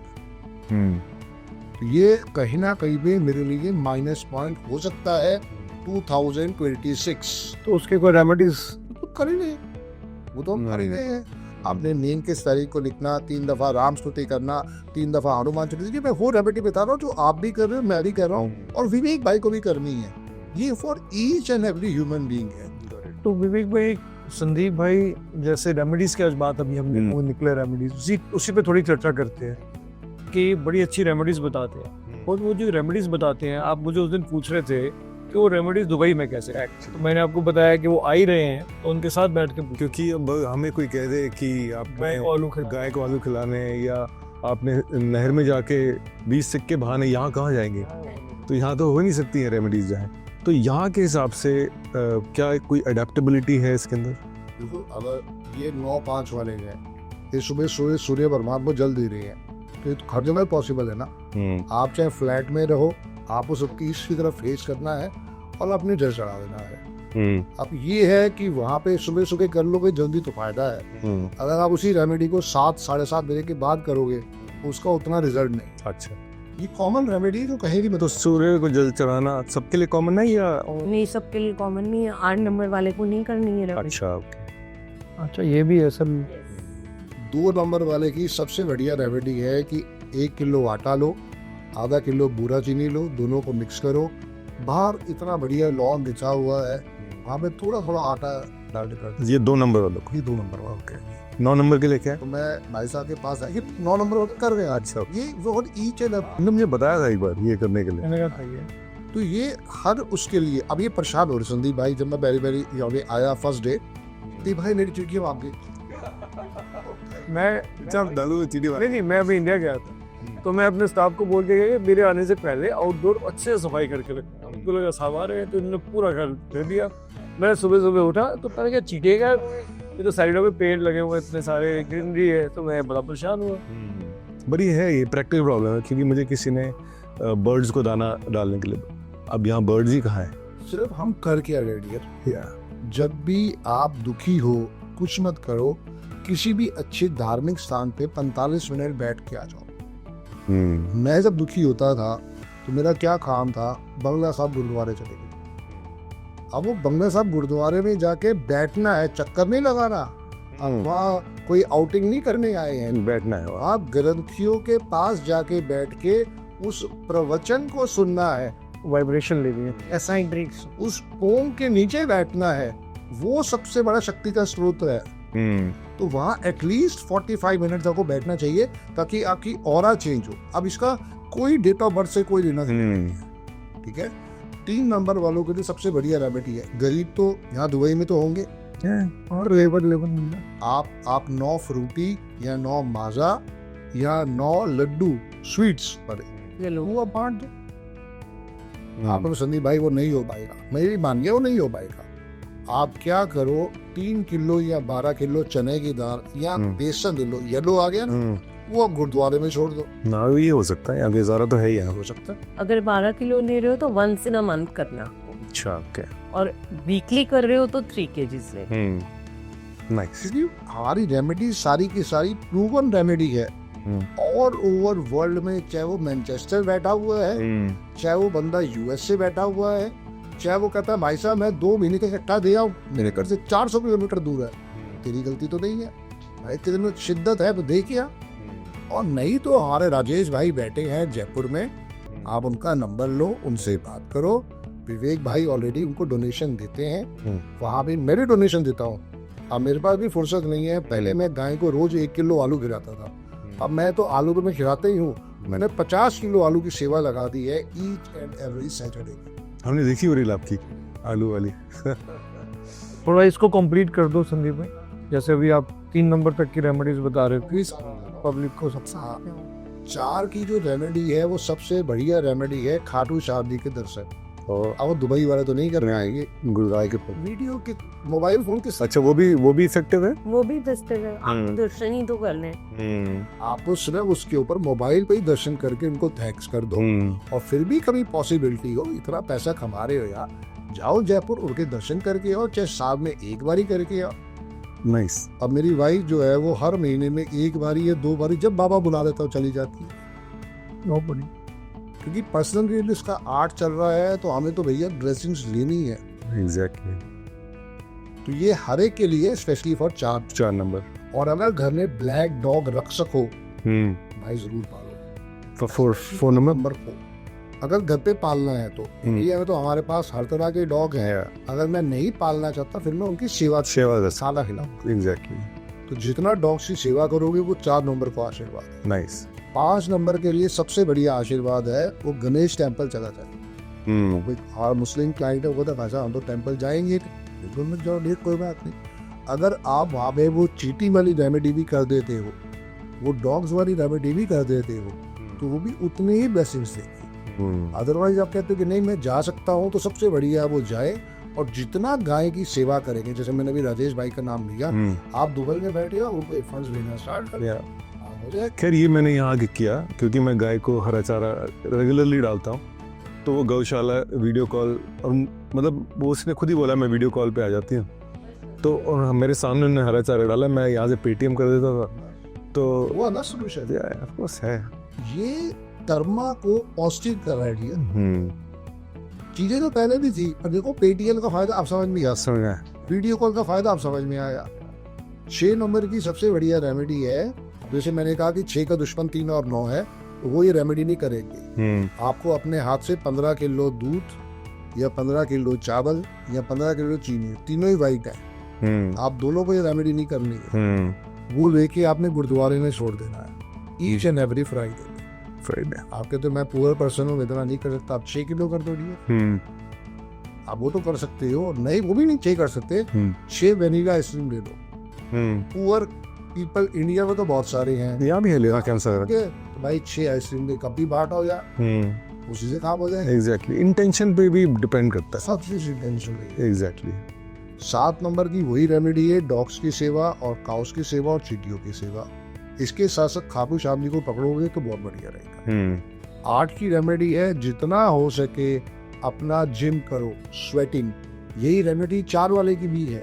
तो ये कहीं ना कहीं पे मेरे लिए माइनस पॉइंट हो सकता है 2026। तो उसके कोई रेमेडीज? तो कर ही नहीं, वो तो कर ही नहीं है। आपने नींद के तारीख को लिखना, 3 दफा राम स्तुति करना, 3 दफा हनुमान चालीसा। मैं वो रेमेडी बता रहा हूँ जो आप भी कर रहे हो, मैं भी कर रहा हूँ, और विवेक भाई को भी करनी है। ये for each and every human being है। तो विवेक भाई, संदीप भाई जैसे रेमेडीज की आज बात अभी हमने वो निकले रेमेडीज, उसी पे थोड़ी चर्चा करते हैं कि बड़ी अच्छी रेमेडीज बताते हैं। और वो जो रेमेडीज बताते हैं, आप मुझे उस दिन पूछ रहे थे कि वो रेमेडीज दुबई में कैसे है, तो मैंने आपको बताया कि वो आ ही रहे हैं, तो उनके साथ बैठ के क्योंकि अब हमें कोई कह दे कि आप गाय को आलू खिलाने, या आपने नहर में जाके 20 सिक्के बहाने, यहाँ कहाँ जाएंगे? तो यहाँ तो हो नहीं सकती है रेमेडीज जहाँ। तो यहाँ के हिसाब से क्या कोई अडेप्टेबिलिटी है इसके अंदर? देखो, अगर ये 9-5 वाले हैं, ये सुबह सूर्य परमात्मा जल दे रहे हैं, तो ये तो हर जगह पॉसिबल है ना। आप चाहे फ्लैट में रहो, आपको सबकी इसकी तरफ फेस करना है और अपनी जल चढ़ा देना है। अब ये है कि वहाँ पे सुबह सुबह कर लोगे जल्दी तो फायदा है। अगर आप उसी रेमेडी को 7 साढ़े 7 बजे के बाद करोगे तो उसका उतना रिजल्ट नहीं। अच्छा, ये कॉमन रेमेडी तो कहेगी। मैं तो सूर्य को जल चढ़ाना सबके लिए कॉमन है या? नहीं, सबके लिए कॉमन नहीं है। 8 नंबर वाले को नहीं करनी है। अच्छा, ये भी है सब। 2 नंबर वाले की सबसे बढ़िया रेमेडी है कि 1 किलो आटा लो, आधा किलो बूरा चीनी लो, दोनों को मिक्स करो। बाहर इतना बढ़िया लॉन बिछा हुआ है, वहाँ पे थोड़ा थोड़ा आटा डाल कर। ये 2 नंबर वालों को? ये 2 नंबर वाला। ओके, 9 नंबर के लिए क्या है? तो मैं भाई साहब के पास आया, 9 नंबर वाले कर रहे हैं। अच्छा, ये बहुत ईच एंड तुमने मुझे बताया था एक बार ये करने के लिए। मैंने कहा था ये, तो ये हर उसके लिए। अब ये परेशान हो रहे संदीप भाई, जब मैं पहली यहाँ आया फर्स्ट डे, तो भाई मेरी चिड़िया वहाँ गई। मैं अभी इंडिया गया था, तो मैं अपने स्टाफ को बोल के गया कि मेरे आने से पहले आउटडोर अच्छे से सफाई करके रखना। उनको लगा साहब आ रहे हैं, तो इन्होंने पूरा घर दे दिया। मैं सुबह सुबह उठा तो पता क्या चीटेगा, ये तो साइडों पे पेड़ लगे हुए इतने सारे, ग्रीनरी है, तो मैं बड़ा परेशान हुआ। बड़ी है ये प्रैक्टिकल प्रॉब्लम है, क्योंकि मुझे किसी ने बर्ड्स को दाना डालने के लिए, अब यहाँ बर्ड्स ही कहाँ है? सिर्फ हम कर क्या रेडियर, जब भी आप दुखी हो कुछ मत करो, किसी भी अच्छे धार्मिक स्थान पे 45 मिनट बैठ के आ जाओ। मैं जब दुखी होता था तो मेरा क्या काम था, बंगला साहब गुरुद्वारे चले गए। अब वो बंगला साहब गुरुद्वारे में जाके बैठना है, चक्कर नहीं लगाना। वहाँ कोई आउटिंग नहीं करने आए हैं, बैठना है वहाँ। आप ग्रंथियों के पास जाके बैठ के उस प्रवचन को सुनना है, वाइब्रेशन लेनी है, ऐसा ब्रेक्स। उस पोम के नीचे बैठना है, वो सबसे बड़ा शक्ति का स्रोत है। तो वहाँ एटलीस्ट 45 मिनट तक को बैठना चाहिए ताकि आपकी ऑरा चेंज हो। अब इसका कोई डेट ऑफ बर्थ से कोई लेना देना नहीं है, ठीक है। 3 नंबर वालों के लिए सबसे बढ़िया रेमेडी है। गरीब तो यहाँ दुबई में तो होंगे, और लेबर मिलना। आप 9 फ्रूटी या 9 माजा या 9 लड्डू स्वीट्स पर ये लो। वो आप बांट दो। आप तो संदीप भाई वो नहीं हो पाएगा, मेरी मानिए वो नहीं हो पाएगा। आप क्या करो, 3 किलो या 12 किलो चने की दाल या बेसन ले लो, येलो आ गया ना, वो आप गुरुद्वारे में छोड़ दो। ना ये हो सकता है, आगे ज़रा तो है ही यहाँ। हो सकता है। अगर 12 किलो ले रहे हो तो 1 इन अ मंथ करना, अच्छा, ओके। और वीकली कर रहे हो तो 3 kgs ले। नाइस। क्योंकि हमारी रेमेडी सारी की सारी प्रूवन रेमेडी है। और ओवर वर्ल्ड में, चाहे वो मैनचेस्टर बैठा हुआ है, चाहे वो बंदा यूएस से बैठा हुआ है, चाहे वो कहता है भाई साहब मैं 2 महीने का इकट्ठा दे आऊं, मेरे घर से 400 किलोमीटर दूर है, तेरी गलती तो नहीं है भाई, तेरे में शिद्दत है तो दे क्या। और नहीं तो हमारे राजेश भाई बैठे हैं जयपुर में, आप उनका नंबर लो, उनसे बात करो। विवेक भाई ऑलरेडी उनको डोनेशन देते हैं, वहां भी मेरे डोनेशन देता हूँ। अब मेरे पास भी फुर्सत नहीं है, पहले मैं गाय को रोज 1 किलो आलू खिलाता था, अब मैं तो आलू तो मैं खिलाता ही हूँ। मैंने 50 किलो आलू की सेवा लगा दी है ईच एंड एवरी सैटरडे। हमने देखी हो रील आपकी आलू वाली। थोड़ा इसको कंप्लीट कर दो संदीप भाई, जैसे अभी आप 3 नंबर तक की रेमेडीज बता रहे थे पब्लिक को। सबसे 4 की जो रेमेडी है वो सबसे बढ़िया रेमेडी है खाटू श्याम जी के दर्शन। और अब दुबई वाले तो नहीं करने आएंगे, गुरुद्वारे के वीडियो के मोबाइल फोन के साथ। अच्छा, वो भी इफेक्टिव है। वो भी दस्तर है, आप दर्शन ही तो करने हैं। आप तो सिर्फ उसके ऊपर मोबाइल पे ही दर्शन करके उनको थैंक्स कर दो। और फिर भी कभी पॉसिबिलिटी हो, इतना पैसा कमा रहे हो यार, जाओ जयपुर उनके दर्शन करके आओ, चाहे साल में 1 बारी करके आओ। नाइस। अब मेरी वाइफ जो है वो हर महीने में 1 बारी या 2 बारी जब बाबा बुला देता हो चली जाती है। नो बड़ी, क्योंकि पर्सनल रियलिस्ट का आर्ट चल रहा है, तो हमें तो भैया ड्रेसिंग्स लेनी है। एग्जैक्टली। तो ये हर एक के लिए स्पेशली फॉर 4 नंबर। और अगर घर में ब्लैक डॉग रख सको भाई जरूर पालो। 4 नंबर को अगर घर पे पालना है तो इंडिया में तो हमारे पास हर तरह के डॉग हैं। अगर मैं नहीं पालना चाहता फिर मैं उनकी सेवा खाना खिलाऊं। एग्जैक्टली। तो जितना डॉग्स की सेवा करोगे वो 4 नंबर को आशीर्वाद है। नाइस। 5 नंबर के लिए सबसे बढ़िया आशीर्वाद है वो गणेश टेम्पल चला जाए। और मुस्लिम क्लाइंट है वो तो भाषा हम तो टेम्पल जाएंगे, बिल्कुल मत जाओ, डेट कोई बात नहीं। अगर आप वहाँ पे वो चीटी वाली रेमेडी भी कर देते हो, वो डॉग्स वाली रेमेडी भी कर देते हो, तो वो भी उतनी ही ब्लेसिंग्स देगी। अदरवाइज आप कहते हो कि नहीं मैं जा सकता हूँ, तो सबसे बढ़िया वो जाए और जितना गाय की सेवा करेंगे, जैसे मैंने अभी राजेश भाई का नाम लिया, आप दुबई में बैठे हो उनको फंड्स लेना स्टार्ट कर। खैर ये मैंने यहाँ आगे किया क्योंकि मैं गाय को हरा चारा रेगुलरली डालता हूँ, तो वो गौशाला वीडियो कॉल, और मतलब वो उसने खुद ही बोला मैं वीडियो कॉल पे आ जाती हूँ, तो और मेरे सामने उन्होंने हरा चारा डाला, मैं यहाँ से पेटीएम कर देता था, तो वो ना सोल्यूशन ऑफ कोर्स है। ये कर्मा को पॉजिटिव कर रहा है। चीजें तो पहले भी थी, पर देखो पेटीएम का फायदा आप समझ में आया, वीडियो कॉल का फायदा आप समझ में आया। 6 नंबर की सबसे बढ़िया रेमेडी है, जैसे मैंने कहा कि 6 का दुश्मन 3 और 9 है, तो वो ये रेमेडी नहीं करेगी। आपको अपने हाथ से 15 किलो दूध या 15 किलो चावल या 15 किलो चीनी, तीनों ही वाइट है, आप दोनों को ये रेमेडी नहीं करनी है। वो लेके आपने गुरुद्वारे में छोड़ देना है ईच एंड एवरी फ्राइडे। आप कहते मैं पुअर पर्सन हूँ, इतना नहीं कर सकता, आप 6 किलो कर दो। आप वो तो कर सकते हो, नहीं वो भी नहीं 6 कर सकते, 6 वेनिला आइसक्रीम ले लो। पुअर पीपल इंडिया में तो बहुत सारे हैं, यहाँ भी है लेगा कैंसर, तो भाई 6 आइसक्रीम के कप भी बांट हो जाए, उसी से काम हो जाए। एग्जैक्टली, इंटेंशन पे भी डिपेंड करता है। सबसे इंटेंशन एग्जैक्टली। 7 नंबर की वही रेमेडी है, डॉग्स की सेवा और काउस की सेवा और चींटियों की सेवा। इसके साथ साथ खाटू श्याम जी को पकड़ोगे तो बहुत बढ़िया रहेगा। 8 की रेमेडी है, जितना हो सके अपना जिम करो, स्वेटिंग। यही रेमेडी 4 वाले की भी है,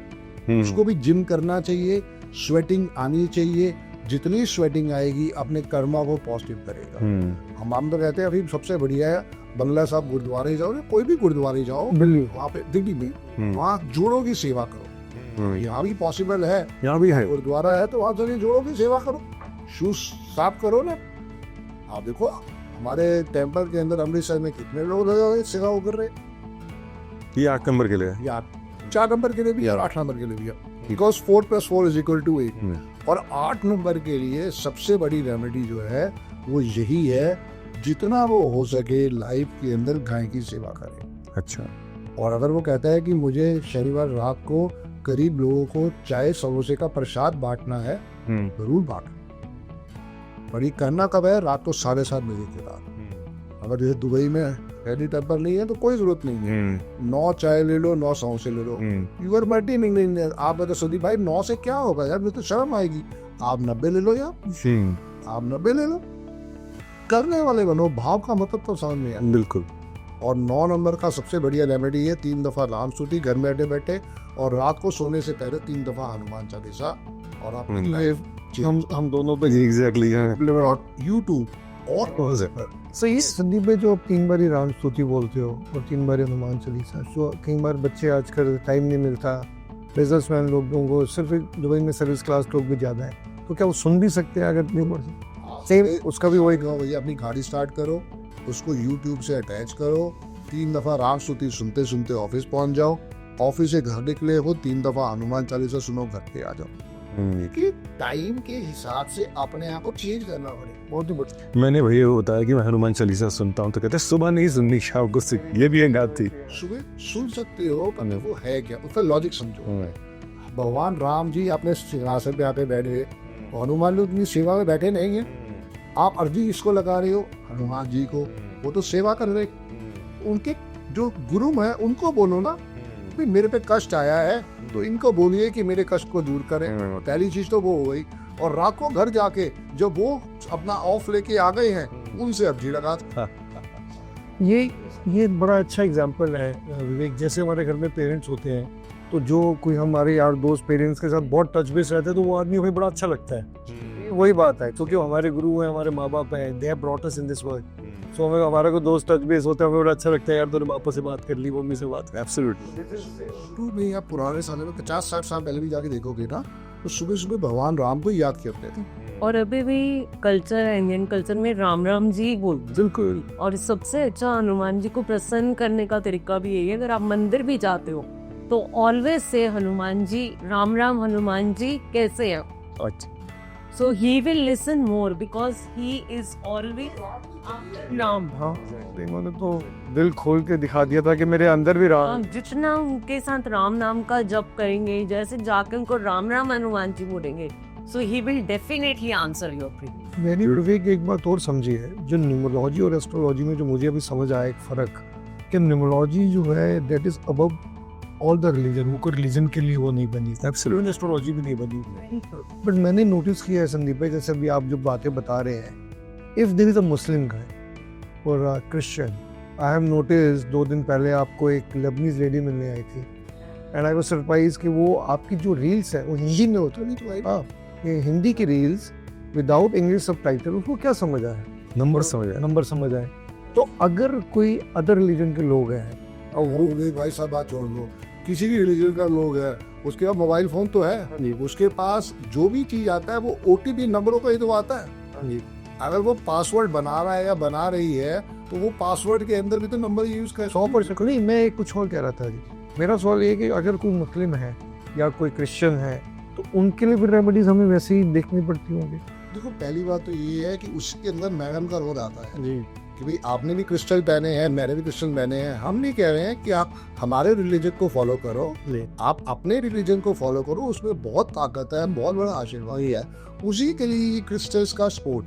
उसको भी जिम करना चाहिए, स्वेटिंग आनी चाहिए। जितनी स्वेटिंग आएगी अपने कर्मा को पॉजिटिव करेगा। हम तो कहते हैं अभी सबसे बढ़िया है बंगला साहब गुरुद्वारे जाओ, कोई भी गुरुद्वारे जाओ, वहाँ पे दिल्ली में वहाँ जोड़ों की सेवा करो। यहाँ भी पॉसिबल है, यहाँ भी है। गुरुद्वारा है तो वहाँ जाके जोड़ों की सेवा करो, शूज साफ करो ना। आप देखो हमारे टेम्पल के अंदर अमृतसर में कितने लोग सेवा वो कर रहे हैं, ये 8 नंबर के लिए। या 4 नंबर के लिए भी और 8 नंबर के लिए भी, बिकॉज 4 + 4 = 8। और 8 नंबर के लिए सबसे बड़ी रेमेडी जो है वो यही है, जितना वो हो सके लाइफ के अंदर गाय की सेवा करें। अच्छा। और अगर वो कहता है कि मुझे शनिवार रात को गरीब लोगों को चाय समोसे का प्रसाद बांटना है, जरूर बांटो, पर ये करना कब है? रात को 7:30 बजे के बाद। अगर जैसे दुबई में पहली टेम्पर नहीं है तो कोई जरूरत नहीं है, 9 चाय ले लो, 9 समोसे ले लो, यूर मल्टी नहीं। आप बता सुदीप भाई 9 से क्या होगा यार, मुझे तो शर्म आएगी। आप 90 ले लो यार, आप 90 ले लो, करने वाले बनो, भाव का मतलब तो समझ में आया। बिल्कुल। और 9 नंबर का सबसे बढ़िया रेमेडी है 3 दफा राम स्तुति घर बैठे बैठे, और रात को सोने से पहले 3 दफा हनुमान चालीसा, और आपकी लाइफ हम दोनों पे एग्जैक्टली यूट्यूब और सो ये संदीप भाई जो आप 3 बार ही राम स्तुति बोलते हो और 3 बार हनुमान चालीसा, तो कई बार बच्चे आजकल टाइम नहीं मिलता, बिजनेसमैन लोगों को सिर्फ दुबई में सर्विस क्लास लोग भी ज़्यादा है, तो क्या वो सुन भी सकते हैं अगर नहीं बोल सकते? सेम उसका भी वही भैया, अपनी गाड़ी स्टार्ट करो, उसको यूट्यूब से अटैच करो, 3 दफा राम स्तुति सुनते सुनते ऑफिस पहुंच जाओ, ऑफिस से घर निकले हो 3 दफा हनुमान चालीसा सुनो, घर पे आ जाओ। कि टाइम के हिसाब से अपने आप को चेंज करना पड़ेगा। बहुत ही बढ़िया। मैंने भैया को बताया कि मैं हनुमान चालीसा सुनता हूँ, तो कहते हैं सुबह नहीं सुननी, शाम को ये भी एक बात थी। सुबह सुन सकते हो, पर वो है क्या, उसका लॉजिक समझो। भगवान राम जी अपने सिंहासन पे आके बैठे, हनुमान लोग अपनी सेवा में बैठे नहीं है। आप अर्जी इसको लगा रहे हो हनुमान जी को, वो तो सेवा कर रहे। उनके जो गुरु है उनको बोलो ना, मेरे पे कष्ट आया है तो इनको बोलिए कि मेरे कष्ट को दूर करें। पहली चीज तो वो हो गई। और रात को घर जाके जब वो अपना ऑफ लेके आ गए हैं, उनसे अर्जी लगा। ये बड़ा अच्छा एग्जाम्पल है विवेक। जैसे हमारे घर में पेरेंट्स होते हैं, तो जो कोई हमारे यार दोस्त पेरेंट्स के साथ बहुत टच बेस रहते हैं, तो वो आदमी हमें बड़ा अच्छा लगता है। वही बात है, क्योंकि हमारे गुरु हैं, हमारे माँ बाप हैं, they have brought us in this world. So हमें हमारा को दोस्त टच बेस होता है, हमें बड़ा अच्छा लगता है यार, तूने पापा से बात कर ली, मम्मी से बात कर। एब्सोल्युटली। तो भाई आप पुराने सालों में 50-60 साल पहले भी जाके देखोगे ना, तो सुबह सुबह भगवान राम को ही याद करते थे। और अभी भी कल्चर है, इंडियन कल्चर में राम राम जी बोलते हैं। बिल्कुल। और सबसे अच्छा हनुमान जी को प्रसन्न करने का तरीका भी यही है। अगर आप मंदिर भी जाते हो तो ऑलवेज से हनुमान जी, राम राम हनुमान जी कैसे हैं। अच्छा। So he will listen more because he is always नाम। हाँ, इन्होंने तो दिल खोल के दिखा दिया था कि मेरे अंदर भी राम। जितना उनके साथ राम नाम का जप करेंगे, जैसे जाकर उनको राम राम हनुमान जी बोलेंगे, so he will definitely answer your prayer। मैंने विवेक एक बात और समझी है, जो न्यूमरोलॉजी और एस्ट्रोलॉजी में जो मुझे अभी समझ आया एक फर्क, कि न्यूमरोलॉजी जो है that is above all the religion. वो कोई रिलीजन के लिए वो नहीं बनी, एब्सोल्यूट एस्ट्रोलॉजी भी नहीं बनी। बट मैंने नोटिस किया है संदीप भाई, जैसे अभी आप जो बातें बता रहे हैं, इफ देयर इज अ मुस्लिम गाय और क्रिश्चियन, आई हैव नोटिस 2 दिन पहले आपको एक लेबनीज लेडी मिलने आई थी, एंड आई वाज सरप्राइज कि वो आपकी जो रील्स है वो हिंदी में होती है। हाँ, ये हिंदी की रील्स विदाउट इंग्लिश सबटाइटल, उसको क्या समझ आया? नंबर समझ आए। तो अगर कोई अदर रिलीजन के लोग हैं, और वो भाई साहब बात छोड़ दो, किसी भी रिलीजन का लोग है, उसके पास मोबाइल फोन तो है, उसके पास जो भी चीज आता है वो OTP नंबरों का ही तो आता है। अगर वो पासवर्ड बना रहा है या बना रही है, तो वो पासवर्ड के अंदर भी तो नंबर यूज कर 100%। नहीं, मैं कुछ और कह रहा था जी। मेरा सवाल ये है कि अगर कोई मुस्लिम है या कोई क्रिश्चियन है, तो उनके लिए भी रेमेडीज हमें वैसे ही देखनी पड़ती होंगी। देखो, पहली बात तो ये है कि उसके अंदर मैडम का रोल आता है जी, कि भाई आपने भी क्रिस्टल पहने हैं, मैंने भी क्रिस्टल पहने हैं। हम नहीं कह रहे हैं कि आप हमारे रिलीजन को फॉलो करो, आप अपने रिलीजन को फॉलो करो, उसमें बहुत ताकत है, बहुत बड़ा आशीर्वाद है। उसी के लिए क्रिस्टल्स का स्पोर्ट।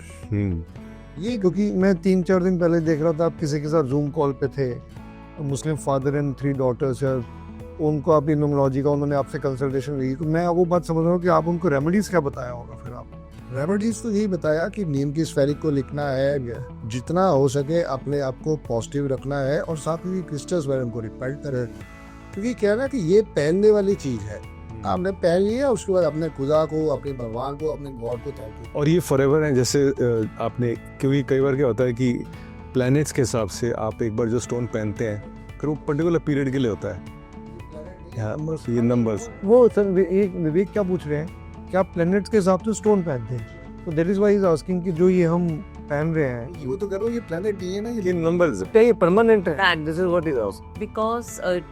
ये क्योंकि मैं 3-4 दिन पहले देख रहा था, आप किसी के साथ जूम कॉल पे थे, मुस्लिम फादर एंड 3 डॉटर्स है, उनको आप न्यूमरोलॉजी का उन्होंने आपसे कंसल्टेशन ली, तो मैं वो बात समझ रहा हूँ कि आप उनको रेमेडीज क्या बताया होगा फिर आप? रेमेडीज तो यही बताया कि नीम की स्फेरिक को लिखना है, जितना हो सके अपने आप को पॉजिटिव रखना है, और साथ ही क्रिस्टल्स वगैरह को रिपेयर करें, क्योंकि क्या ना कि ये पहनने वाली चीज है। आपने पहन लिया, उसके बाद अपने खुदा को, अपने भगवान को, अपने गॉड को थैंक यू। और ये फॉरएवर है। जैसे आपने, क्योंकि कई बार क्या होता है कि प्लैनेट्स के हिसाब से आप एक बार जो स्टोन पहनते हैं, फिर वो पर्टिकुलर पीरियड के लिए होता है। ये नंबर्स वो सर विवेक क्या पूछ रहे हैं कि आप प्लैनेट्स के हिसाब से स्टोन पहनते हैं, तो that is why is asking कि जो ये हम पहन रहे हैं वो तो करो ये प्लेनेट ये ना ये नंबर्स क्या ये परमानेंट है? That- this is what is asking. Because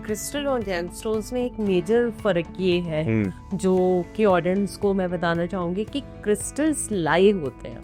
crystal और जेमस्टोन्स में एक मेजर फर्क ये है जो कि ऑडियंस को मैं बताना चाहूंगी कि क्रिस्टल्स लाइव होते हैं,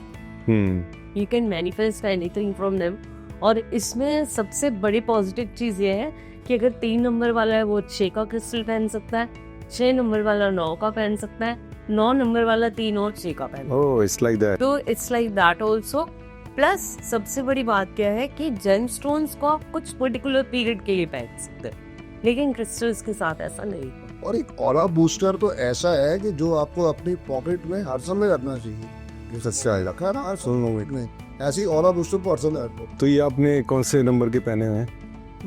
you can manifest anything from them. और इसमें सबसे बड़ी पॉजिटिव चीज़ ये है कि अगर 3 नंबर वाला है वो 6 का क्रिस्टल पहन सकता है, 6 नंबर वाला 9 का पहन सकता है, 9 नंबर वाला 3 और 6 का पहन सकता है। Oh it's like that. तो it's like that also. Plus सबसे बड़ी बात क्या है कि जेमस्टोन्स को आप कुछ पर्टिकुलर पीरियड के लिए पहन सकते हैं, लेकिन क्रिस्टल्स के साथ ऐसा नहीं है। और एक ऑरा बूस्टर तो ऐसा है कि जो आपको अपनी पॉकेट में हर समय रखना चाहिए। ये सच्चा रखा है ना हर समय में, ऐसी ऑरा बूस्टर को हर समय रखो। तो ये आपने कौन से नंबर के पहने हुए हैं?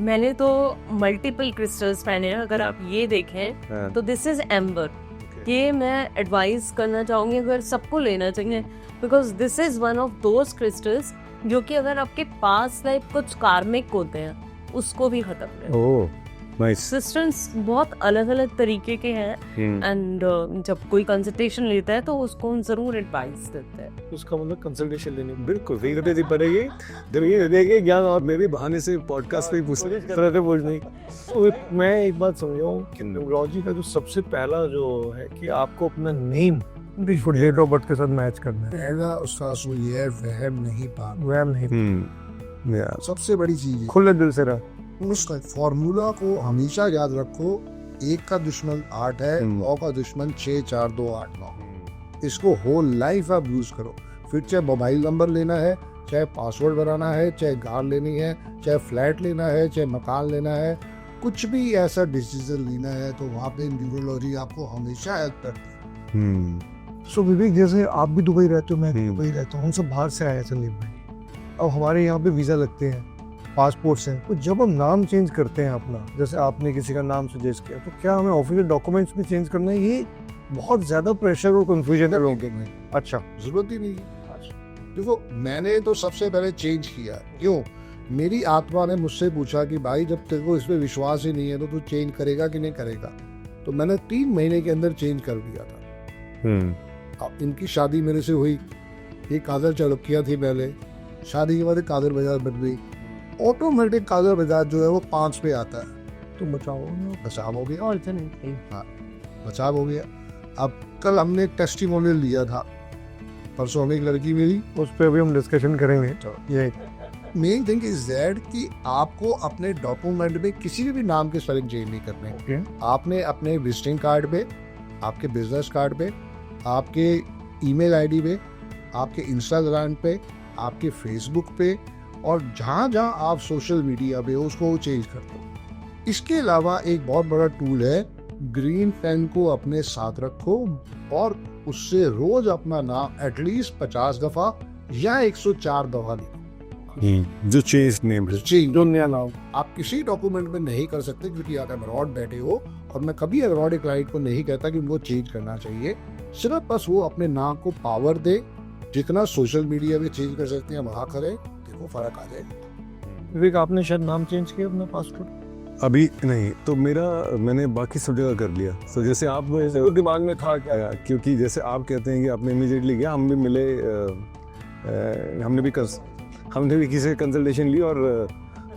मैंने तो मल्टीपल क्रिस्टल्स पहने हैं। अगर आप ये देखें हाँ। तो दिस इज एम्बर। ये मैं एडवाइस करना चाहूँगी अगर सबको लेना चाहिए, because this is one of those crystals जो कि अगर आपके पास लाइफ कुछ कार्मिक होते हैं उसको भी खत्म कर। Oh nice. क्रिस्टल्स बहुत अलग अलग तरीके के हैं एंड जब कोई कंसल्टेशन लेता है तो उसको हम जरूर एडवाइस देते हैं। उसका मतलब कंसल्टेशन लेनी बिल्कुल सही करते थी पड़ेगी जब ये देखे ज्ञान और मेरे बहाने से पॉडकास्ट पे ही पूछ तरह से पूछ नहीं। तो मैं एक बात समझ हूँ कि न्यूमरोलॉजी का जो सबसे पहला जो है कि आपको अपना नेम डेट ऑफ बर्थ के साथ मैच करना है। पहला उसका असू ये है, वहम नहीं पाना। वह नहीं सबसे बड़ी चीज है खुले दिल से रहा। उसका फॉर्मूला को हमेशा याद रखो। 1 का दुश्मन 8 है, 9 का दुश्मन 6 4 2 8 9। इसको होल लाइफ आप यूज करो। फिर चाहे मोबाइल नंबर लेना है, चाहे पासवर्ड बनाना है, चाहे कार लेनी है, चाहे फ्लैट लेना है, चाहे मकान लेना है, कुछ भी ऐसा डिसीजन लेना है तो वहाँ पे न्यूमरोलॉजी आपको हमेशा हेल्प करती है। सो विवेक, जैसे आप भी दुबई रहते हो, मैं भी हम्म। दुबई रहता हूँ, हम सब बाहर से आए हैं संदीप भाई। अब हमारे यहाँ पे वीज़ा लगते हैं, पासपोर्ट्स हैं, तो जब हम नाम चेंज करते हैं अपना, जैसे आपने किसी का नाम सजेस्ट किया, तो क्या हमें ऑफिशियल डॉक्यूमेंट्स में चेंज करना है? ये बहुत ज़्यादा प्रेशर और कंफ्यूजन है लोगों के में। अच्छा, जरूरत ही नहीं है। देखो मैंने तो सबसे पहले चेंज किया। क्यों? मेरी आत्मा ने मुझसे पूछा कि भाई जब तेरे को इस पे विश्वास ही नहीं है तो तू चेंज करेगा कि नहीं करेगा। तो मैंने 3 महीने के अंदर चेंज कर दिया था। अब इनकी शादी मेरे से हुई, ये कादर चालुक्या थी पहले, शादी के बाद कादर बजाज बन गई। ऑटोमेटिक कादर बजाज जो है वो 5 पे आता है। तो बचाओ। बचाव हो गया, ऑल्टरनेटली बचाव हो गया। अब कल हमने एक टेस्टिमोनियल लिया था, परसों हमें एक लड़की मिली। उस पर अभी हम डिस्कशन करेंगे। ये मेन थिंग इज दैट कि आपको अपने डॉक्यूमेंट में किसी भी नाम के स्पेलिंग चेंज नहीं करने। Okay. आपने अपने विजिटिंग कार्ड पे, आपके बिजनेस कार्ड पे, आपके ईमेल आईडी पे, आपके इंस्टाग्राम पे, आपके फेसबुक पे और जहाँ जहाँ आप सोशल मीडिया पे हो उसको चेंज कर दो। इसके अलावा एक बहुत बड़ा टूल है, ग्रीन पेन को अपने साथ रखो और उससे रोज अपना नाम एटलीस्ट 50 दफा या 104 दफा लिखो। जो चेंज नेम है। चेंज जो नया नाम। आप किसी डॉक्यूमेंट में नहीं कर सकते क्योंकि आप अब्रॉड बैठे हो, और मैं कभी अब्रॉड एक क्लाइंट को नहीं कहता कि उनको चेंज करना चाहिए। सिर्फ बस वो अपने नाम को पावर दे, जितना सोशल मीडिया पे चेंज कर सकते हैं वहाँ करें, देखो फर्क आ जाएगा। विवेक, आपने शायद नाम चेंज किया अपना पासपोर्ट? अभी नहीं, तो मैंने बाकी सब जगह कर लिया। तो जैसे आप दिमाग में था क्या? क्योंकि जैसे आप कहते हैं कि आपने इमीडिएटली किया, हम भी मिले, हमने भी किसी से कंसल्टेशन ली और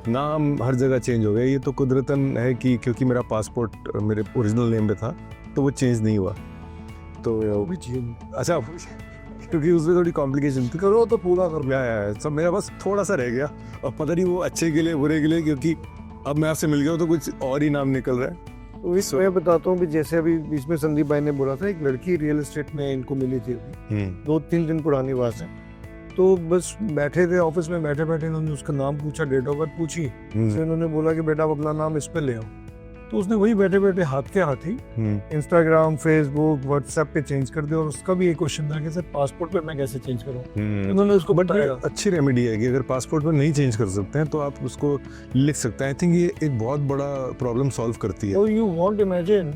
नाम हर जगह चेंज हो गया। ये तो कुदरतन है कि क्योंकि मेरा पासपोर्ट मेरे ओरिजिनल नेम पे था तो वो चेंज नहीं हुआ। तो भी चेंज अच्छा, क्योंकि उसमें थोड़ी कॉम्प्लिकेशन थी। करो तो पूरा कर या सब मेरा बस थोड़ा सा रह गया, और पता नहीं वो अच्छे के लिए बुरे के लिए, क्योंकि अब मैं आपसे मिल गया हूँ तो कुछ और ही नाम निकल रहा है। तो इस मैं बताता हूँ कि जैसे अभी बीच में संदीप भाई ने बोला था, एक लड़की रियल एस्टेट में इनको मिली थी, 2-3 दिन पुरानी बात है। तो बस बैठे थे ऑफिस में, बैठे बैठे इन्होंने उसका नाम पूछा, डेट ऑफ बर्थ पूछी, फिर इन्होंने बोला कि बेटा आप अपना नाम इस पे ले आओ। तो उसने वही बैठे बैठे हाथ के हाथ ही इंस्टाग्राम, फेसबुक, व्हाट्सएप पे चेंज कर दिया। और उसका भी एक क्वेश्चन था कि सर पासपोर्ट पे मैं कैसे चेंज करूँ। इन्होंने उसको बट बताया। अच्छी रेमेडी है कि अगर पासपोर्ट पर नहीं चेंज कर सकते हैं तो आप उसको लिख सकते हैं। आई थिंक ये एक बहुत बड़ा प्रॉब्लम सॉल्व करती है। तो यू वांट इमेजिन,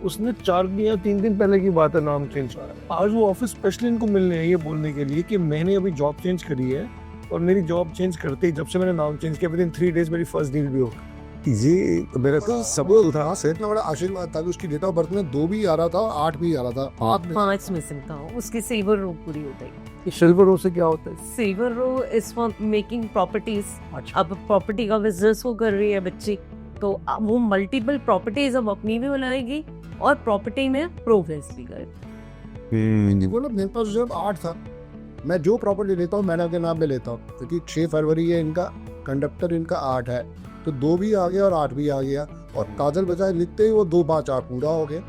उसने 4 या 3 दिन पहले की बात है नाम चेंज करा। आज वो ऑफिस स्पेशली इनको मिलने हैं ये बोलने के लिए कि मैंने अभी जॉब चेंज करी है, और मेरी जॉब चेंज करते ही जब से मैंने नाम चेंज किया, विदिन 3 डेज मेरी फर्स्ट डील भी हो गई। ये मेरा तो सब था से इतना बड़ा आशीर्वाद था कि उसकी डेट ऑफ बर्थ में 2 भी आ रहा था, 8 भी आ रहा था। आप 5 मिसिंग था, उसकी सिल्वर रो पूरी हो गई। सिल्वर रो से क्या होता है? Silver row is for making properties. अच्छा। अब प्रॉपर्टी का बिजनेस वो कर रही है बच्ची, तो अब वो मल्टीपल प्रॉपर्टीज अब अपनी भी बनाएगी और प्रॉपर्टी में प्रोग्रेस भी करेगी। बोला मेरे पास जब 8 था, मैं जो प्रॉपर्टी लेता हूँ मैंने के नाम पे लेता हूँ, क्योंकि 6 फरवरी है इनका, कंडक्टर इनका 8 है, तो 2 भी आ गया और 8 भी आ गया, और काजल बजाय लिखते ही वो 2 5 8 पूरा हो गया।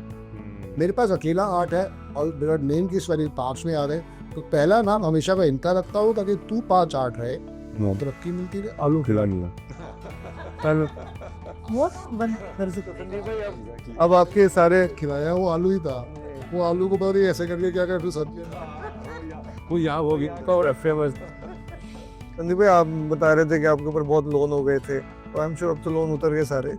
मेरे पास अकेला 8 है और मेरा नेम की स्पेलिंग 5 में आ रहे, तो पहला नाम हमेशा मैं इनका रखता हूँ ताकि तू 5 8 रहे, तरक्की मिलती रहे। आलू खिलानी अब आपके सारे खिलाया वो आलू ही था, वो आलू को पता नहीं ऐसे करके क्या कर सब्जी वो यहाँ हो गया। संदीप भाई, आप बता रहे थे कि आपके ऊपर बहुत लोन हो गए थे, तो आई एम श्योर अब तो लोन उतर गए सारे,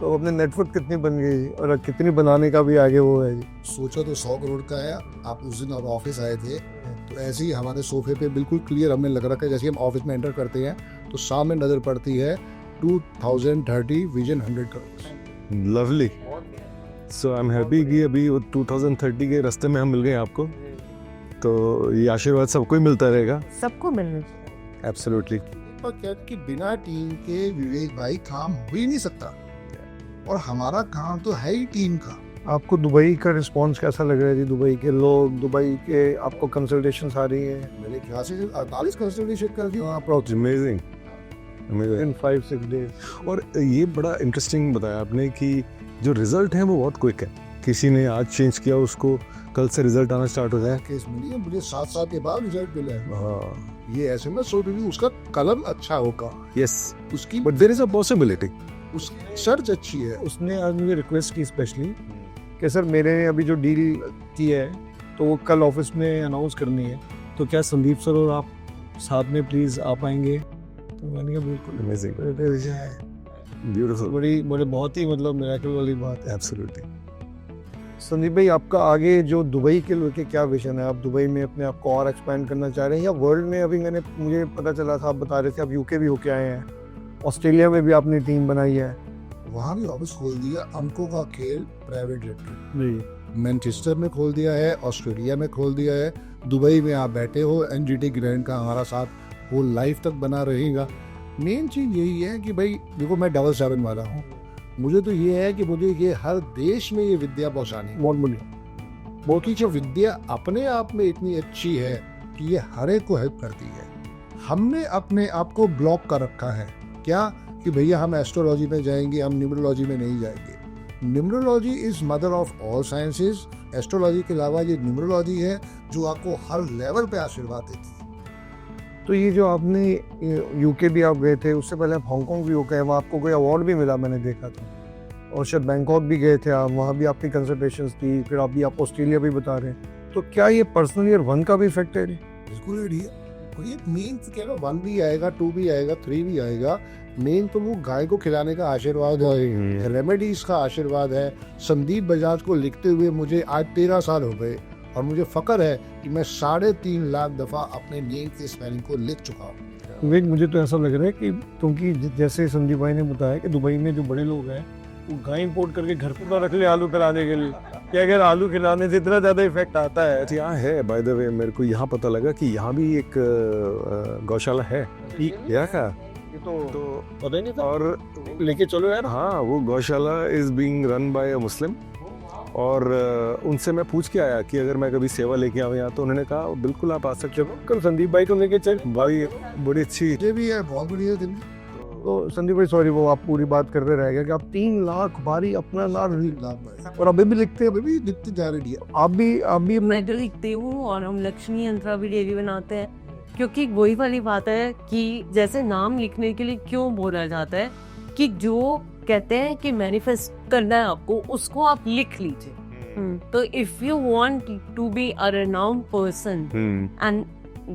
तो अपने नेटवर्क कितनी बन गई और कितनी बनाने का भी आगे वो है जी? सोचा तो 100 करोड़ का है। आप उस दिन और ऑफिस आए थे, तो ऐसे ही हमारे सोफे पे बिल्कुल क्लियर हमने लग रखा है, जैसे हम ऑफिस में एंटर करते हैं तो सामने नजर पड़ती है 2030 vision 100 crore. Lovely. So I am happy कि अभी वो 2030 के रास्ते में हम मिल गए आपको, तो ये आशीर्वाद सबको ही मिलता रहेगा। सबको मिलना। एब्सोल्युटली। और क्या कि बिना टीम के विवेक भाई काम हो ही नहीं सकता, और हमारा काम तो है ही टीम का। आपको दुबई का रिस्पांस कैसा लग रहा है जी? दुबई के लोग, दुबई के आपको कंसल्टेशंस आ रही हैं? मेरे ख्याल से 48 कंसल्टेशन कर the approach amazing in 5-6 days. और ये बड़ा इंटरेस्टिंग बताया आपने कि जो रिजल्ट है वो बहुत क्विक है, किसी ने आज चेंज किया उसको कल से रिजल्ट आना स्टार्ट हो जाए। केस मिली है मुझे 7 साल के बाद रिजल्ट मिला है। हाँ, ये ऐसे में सोच रही उसका कलम अच्छा होगा, यस, उसकी but there is a possibility, उसकी सर्च अच्छी है। उसने आज मुझे रिक्वेस्ट की स्पेशली कि सर मेरे अभी जो डील की है तो वो कल ऑफिस में अनाउंस करनी है, तो क्या संदीप सर और आप साथ में प्लीज़ आ पाएंगे? तो मैंने कहा बिल्कुल, अमेजिंग, ब्यूटीफुल, बड़ी बहुत ही मतलब मिरेकल वाली बात है। एब्सोल्युटली। संदीप भाई, आपका आगे जो दुबई के लेके क्या विजन है? आप दुबई में अपने आप को और एक्सपैंड करना चाह रहे हैं या वर्ल्ड में? अभी मुझे पता चला था, आप बता रहे थे आप यूके भी होके आए हैं, ऑस्ट्रेलिया में भी आपने टीम बनाई है, वहाँ भी ऑफिस खोल दिया। अंकों का खेल प्राइवेट जेट जी, मैनचेस्टर में खोल दिया है, ऑस्ट्रेलिया में खोल दिया है, दुबई में आप बैठे हो, एनजीटी ग्रैंड का हमारा साथ वो लाइफ तक बना रहेगा। मेन चीज़ यही है कि भाई देखो, मैं 777 वाला हूँ, मुझे तो ये है कि मुझे ये हर देश में ये विद्या पहुँचानी है। बहुत बढ़िया। बाकी जो विद्या अपने आप में इतनी अच्छी है कि ये हर एक को हेल्प करती है। हमने अपने आप को ब्लॉक कर रखा है क्या कि भैया हम एस्ट्रोलॉजी में जाएंगे, हम न्यूमरोलॉजी में नहीं जाएंगे। Numerology is mother of all sciences. Astrology के अलावा ये न्यूमरोलॉजी है जो आपको हर लेवल पे आशीर्वाद देती है। तो ये जो आपने यूके भी आप गए थे, उससे पहले आप हांगकांग भी हो गए, वहाँ आपको कोई अवार्ड भी मिला मैंने देखा था, और शायद बैंकॉक भी गए थे आप, वहाँ भी आपकी कंसल्टेशंस थी, फिर अभी आप ऑस्ट्रेलिया भी बता रहे हैं, तो क्या ये पर्सनल ईयर 1 का भी इफेक्ट है? बिल्कुल है। ये मेन तो क्या 1 भी आएगा, 2 भी आएगा, 3 भी आएगा। मेन तो वो गाय को खिलाने का आशीर्वाद है, रेमेडीज का आशीर्वाद है। संदीप बजाज को लिखते हुए मुझे आज 13 साल हो गए, और मुझे फक्र है कि मैं 3.5 लाख दफा अपने नेम के स्पेलिंग को लिख चुका हूँ। विवेक, मुझे तो ऐसा लग रहा है कि क्योंकि जैसे संदीप भाई ने बताया कि दुबई में जो बड़े लोग हैं वो गाय इंपोर्ट करके घर पे ना रख ले आलू खिलाने के लिए, क्या अगर आलू खिलाने से इतना ज्यादा इफेक्ट आता है? अच्छा, यहाँ है बाय द वे, मेरे को यहाँ पता लगा कि यहाँ भी एक गौशाला है। यहाँ का तो पता ही नहीं था, और लेके चलो यार। हाँ, वो गौशाला इज बीइंग रन बाय अ मुस्लिम, और उनसे मैं पूछ के आया कि अगर मैं कभी सेवा लेके आऊँ यहाँ, तो उन्होंने कहा बिल्कुल आप आ सकते हो। कल संदीप भाई को लेके चल भाई, बड़ी अच्छी। ये भी है, बहुत बढ़िया दिन। तो संदीप भाई सॉरी, वो आप पूरी बात करते रह गए कि आप 3 लाख बारी अपना नाम लाभ और अभी भी लिखते हैं, अभी भी लिखते जा रही है। आप भी मैं तो लिखती हूँ, और हम लक्ष्मी यंत्रा भी डेली बनाते हैं, क्योंकि वही वाली बात है कि जैसे नाम लिखने के लिए क्यों बोला जाता है कि जो कहते हैं कि मैनिफेस्ट करना है आपको, उसको आप लिख लीजिए। तो if you want to be a renowned person, and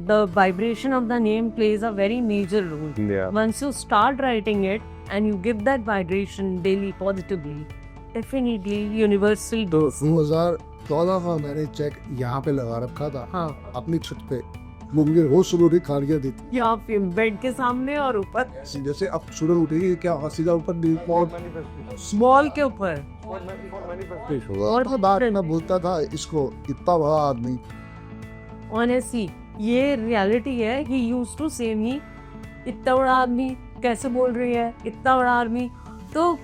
the vibration of the name plays a very major role. Yeah. Once you start writing it and you give that vibration daily positively, definitely universal तो does. 2014 का मैंने check यहाँ पे लगा रखा था, हाँ, अपनी छत पे, मुंगे हो सुबह खाड़ियाँ देती यहाँ पे बेड के सामने और ऊपर जैसे अब सुबह उठेगी क्या सीधा ऊपर स्मॉल के ऊपर और बात मैं बोलता था इसको इतना बड़ा आदमी ऑनेस्टली ये रियलिटी है. ही यूज्ड टू से मी इतना बड़ा आदमी कैसे बोल रही है, इतना बड़ा आदमी. तो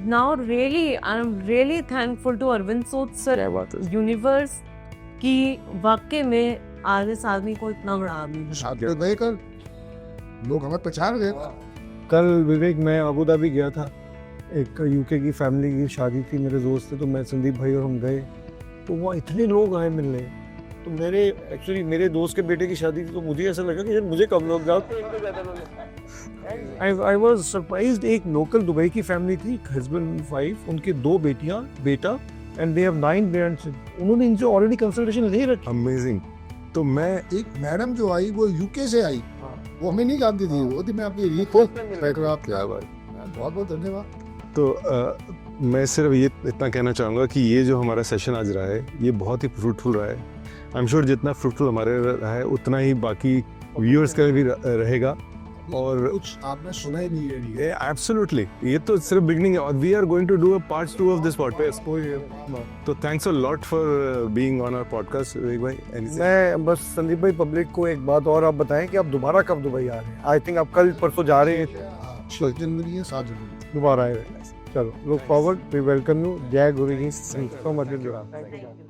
now really I am really thankful to Arvind Soch sir, universe की वाकई में आज इस आदमी को इतना बड़ा आदमी साथ में गए कल लोग हमें पहचान गए. कल विवेक मैं अबू धाबी गया था, एक यूके की फैमिली की शादी थी, मेरे दोस्त थे, तो मैं संदीप भाई और हम गए, तो वहाँ इतने लोग आए मिलने. तो मेरे दोस्त के बेटे की शादी थी, तो मुझे ऐसा लगा कि यार मुझे कब लोग जाओ. I was surprised. एक लोकल दुबई की फैमिली थी, हस्बैंड वाइफ, उनके 2 बेटियां, बेटा, एंड दे हैव 9 ग्रैंडसन. उन्होंने इनसे ऑलरेडी कंसल्टेशन ले रखी. अमेजिंग. तो मैं एक मैडम जो आई वो यूके से आई, वो हमें नहीं जानती थी, वो थी मैं आपकी बहुत बहुत धन्यवाद. तो मैं सिर्फ ये इतना कहना चाहूँगा कि ये जो हमारा सेशन आज रहा है ये बहुत ही फ्रूटफुल रहा है. आई एम श्योर जितना फ्रूटफुल हमारे रहा है उतना ही बाकी व्यूअर्स का भी रहेगा. और कुछ आपने सुना ही नहीं है. एब्सोल्युटली ये तो सिर्फ बिगनिंग है और we are going to do a part 2 of this podcast. तो thanks a lot for being on our podcast Vivek भाई. मैं बस संदीप भाई पब्लिक को एक बात और आप बताएं कि आप दोबारा कब दुबई आ रहे हैं. आई थिंक आप कल परसों जा रहे हैं, 6 जनवरी है 7 जनवरी दोबारा आए. चलो, look forward, we welcome you. जय गुरु जी, थैंक यू सो मच.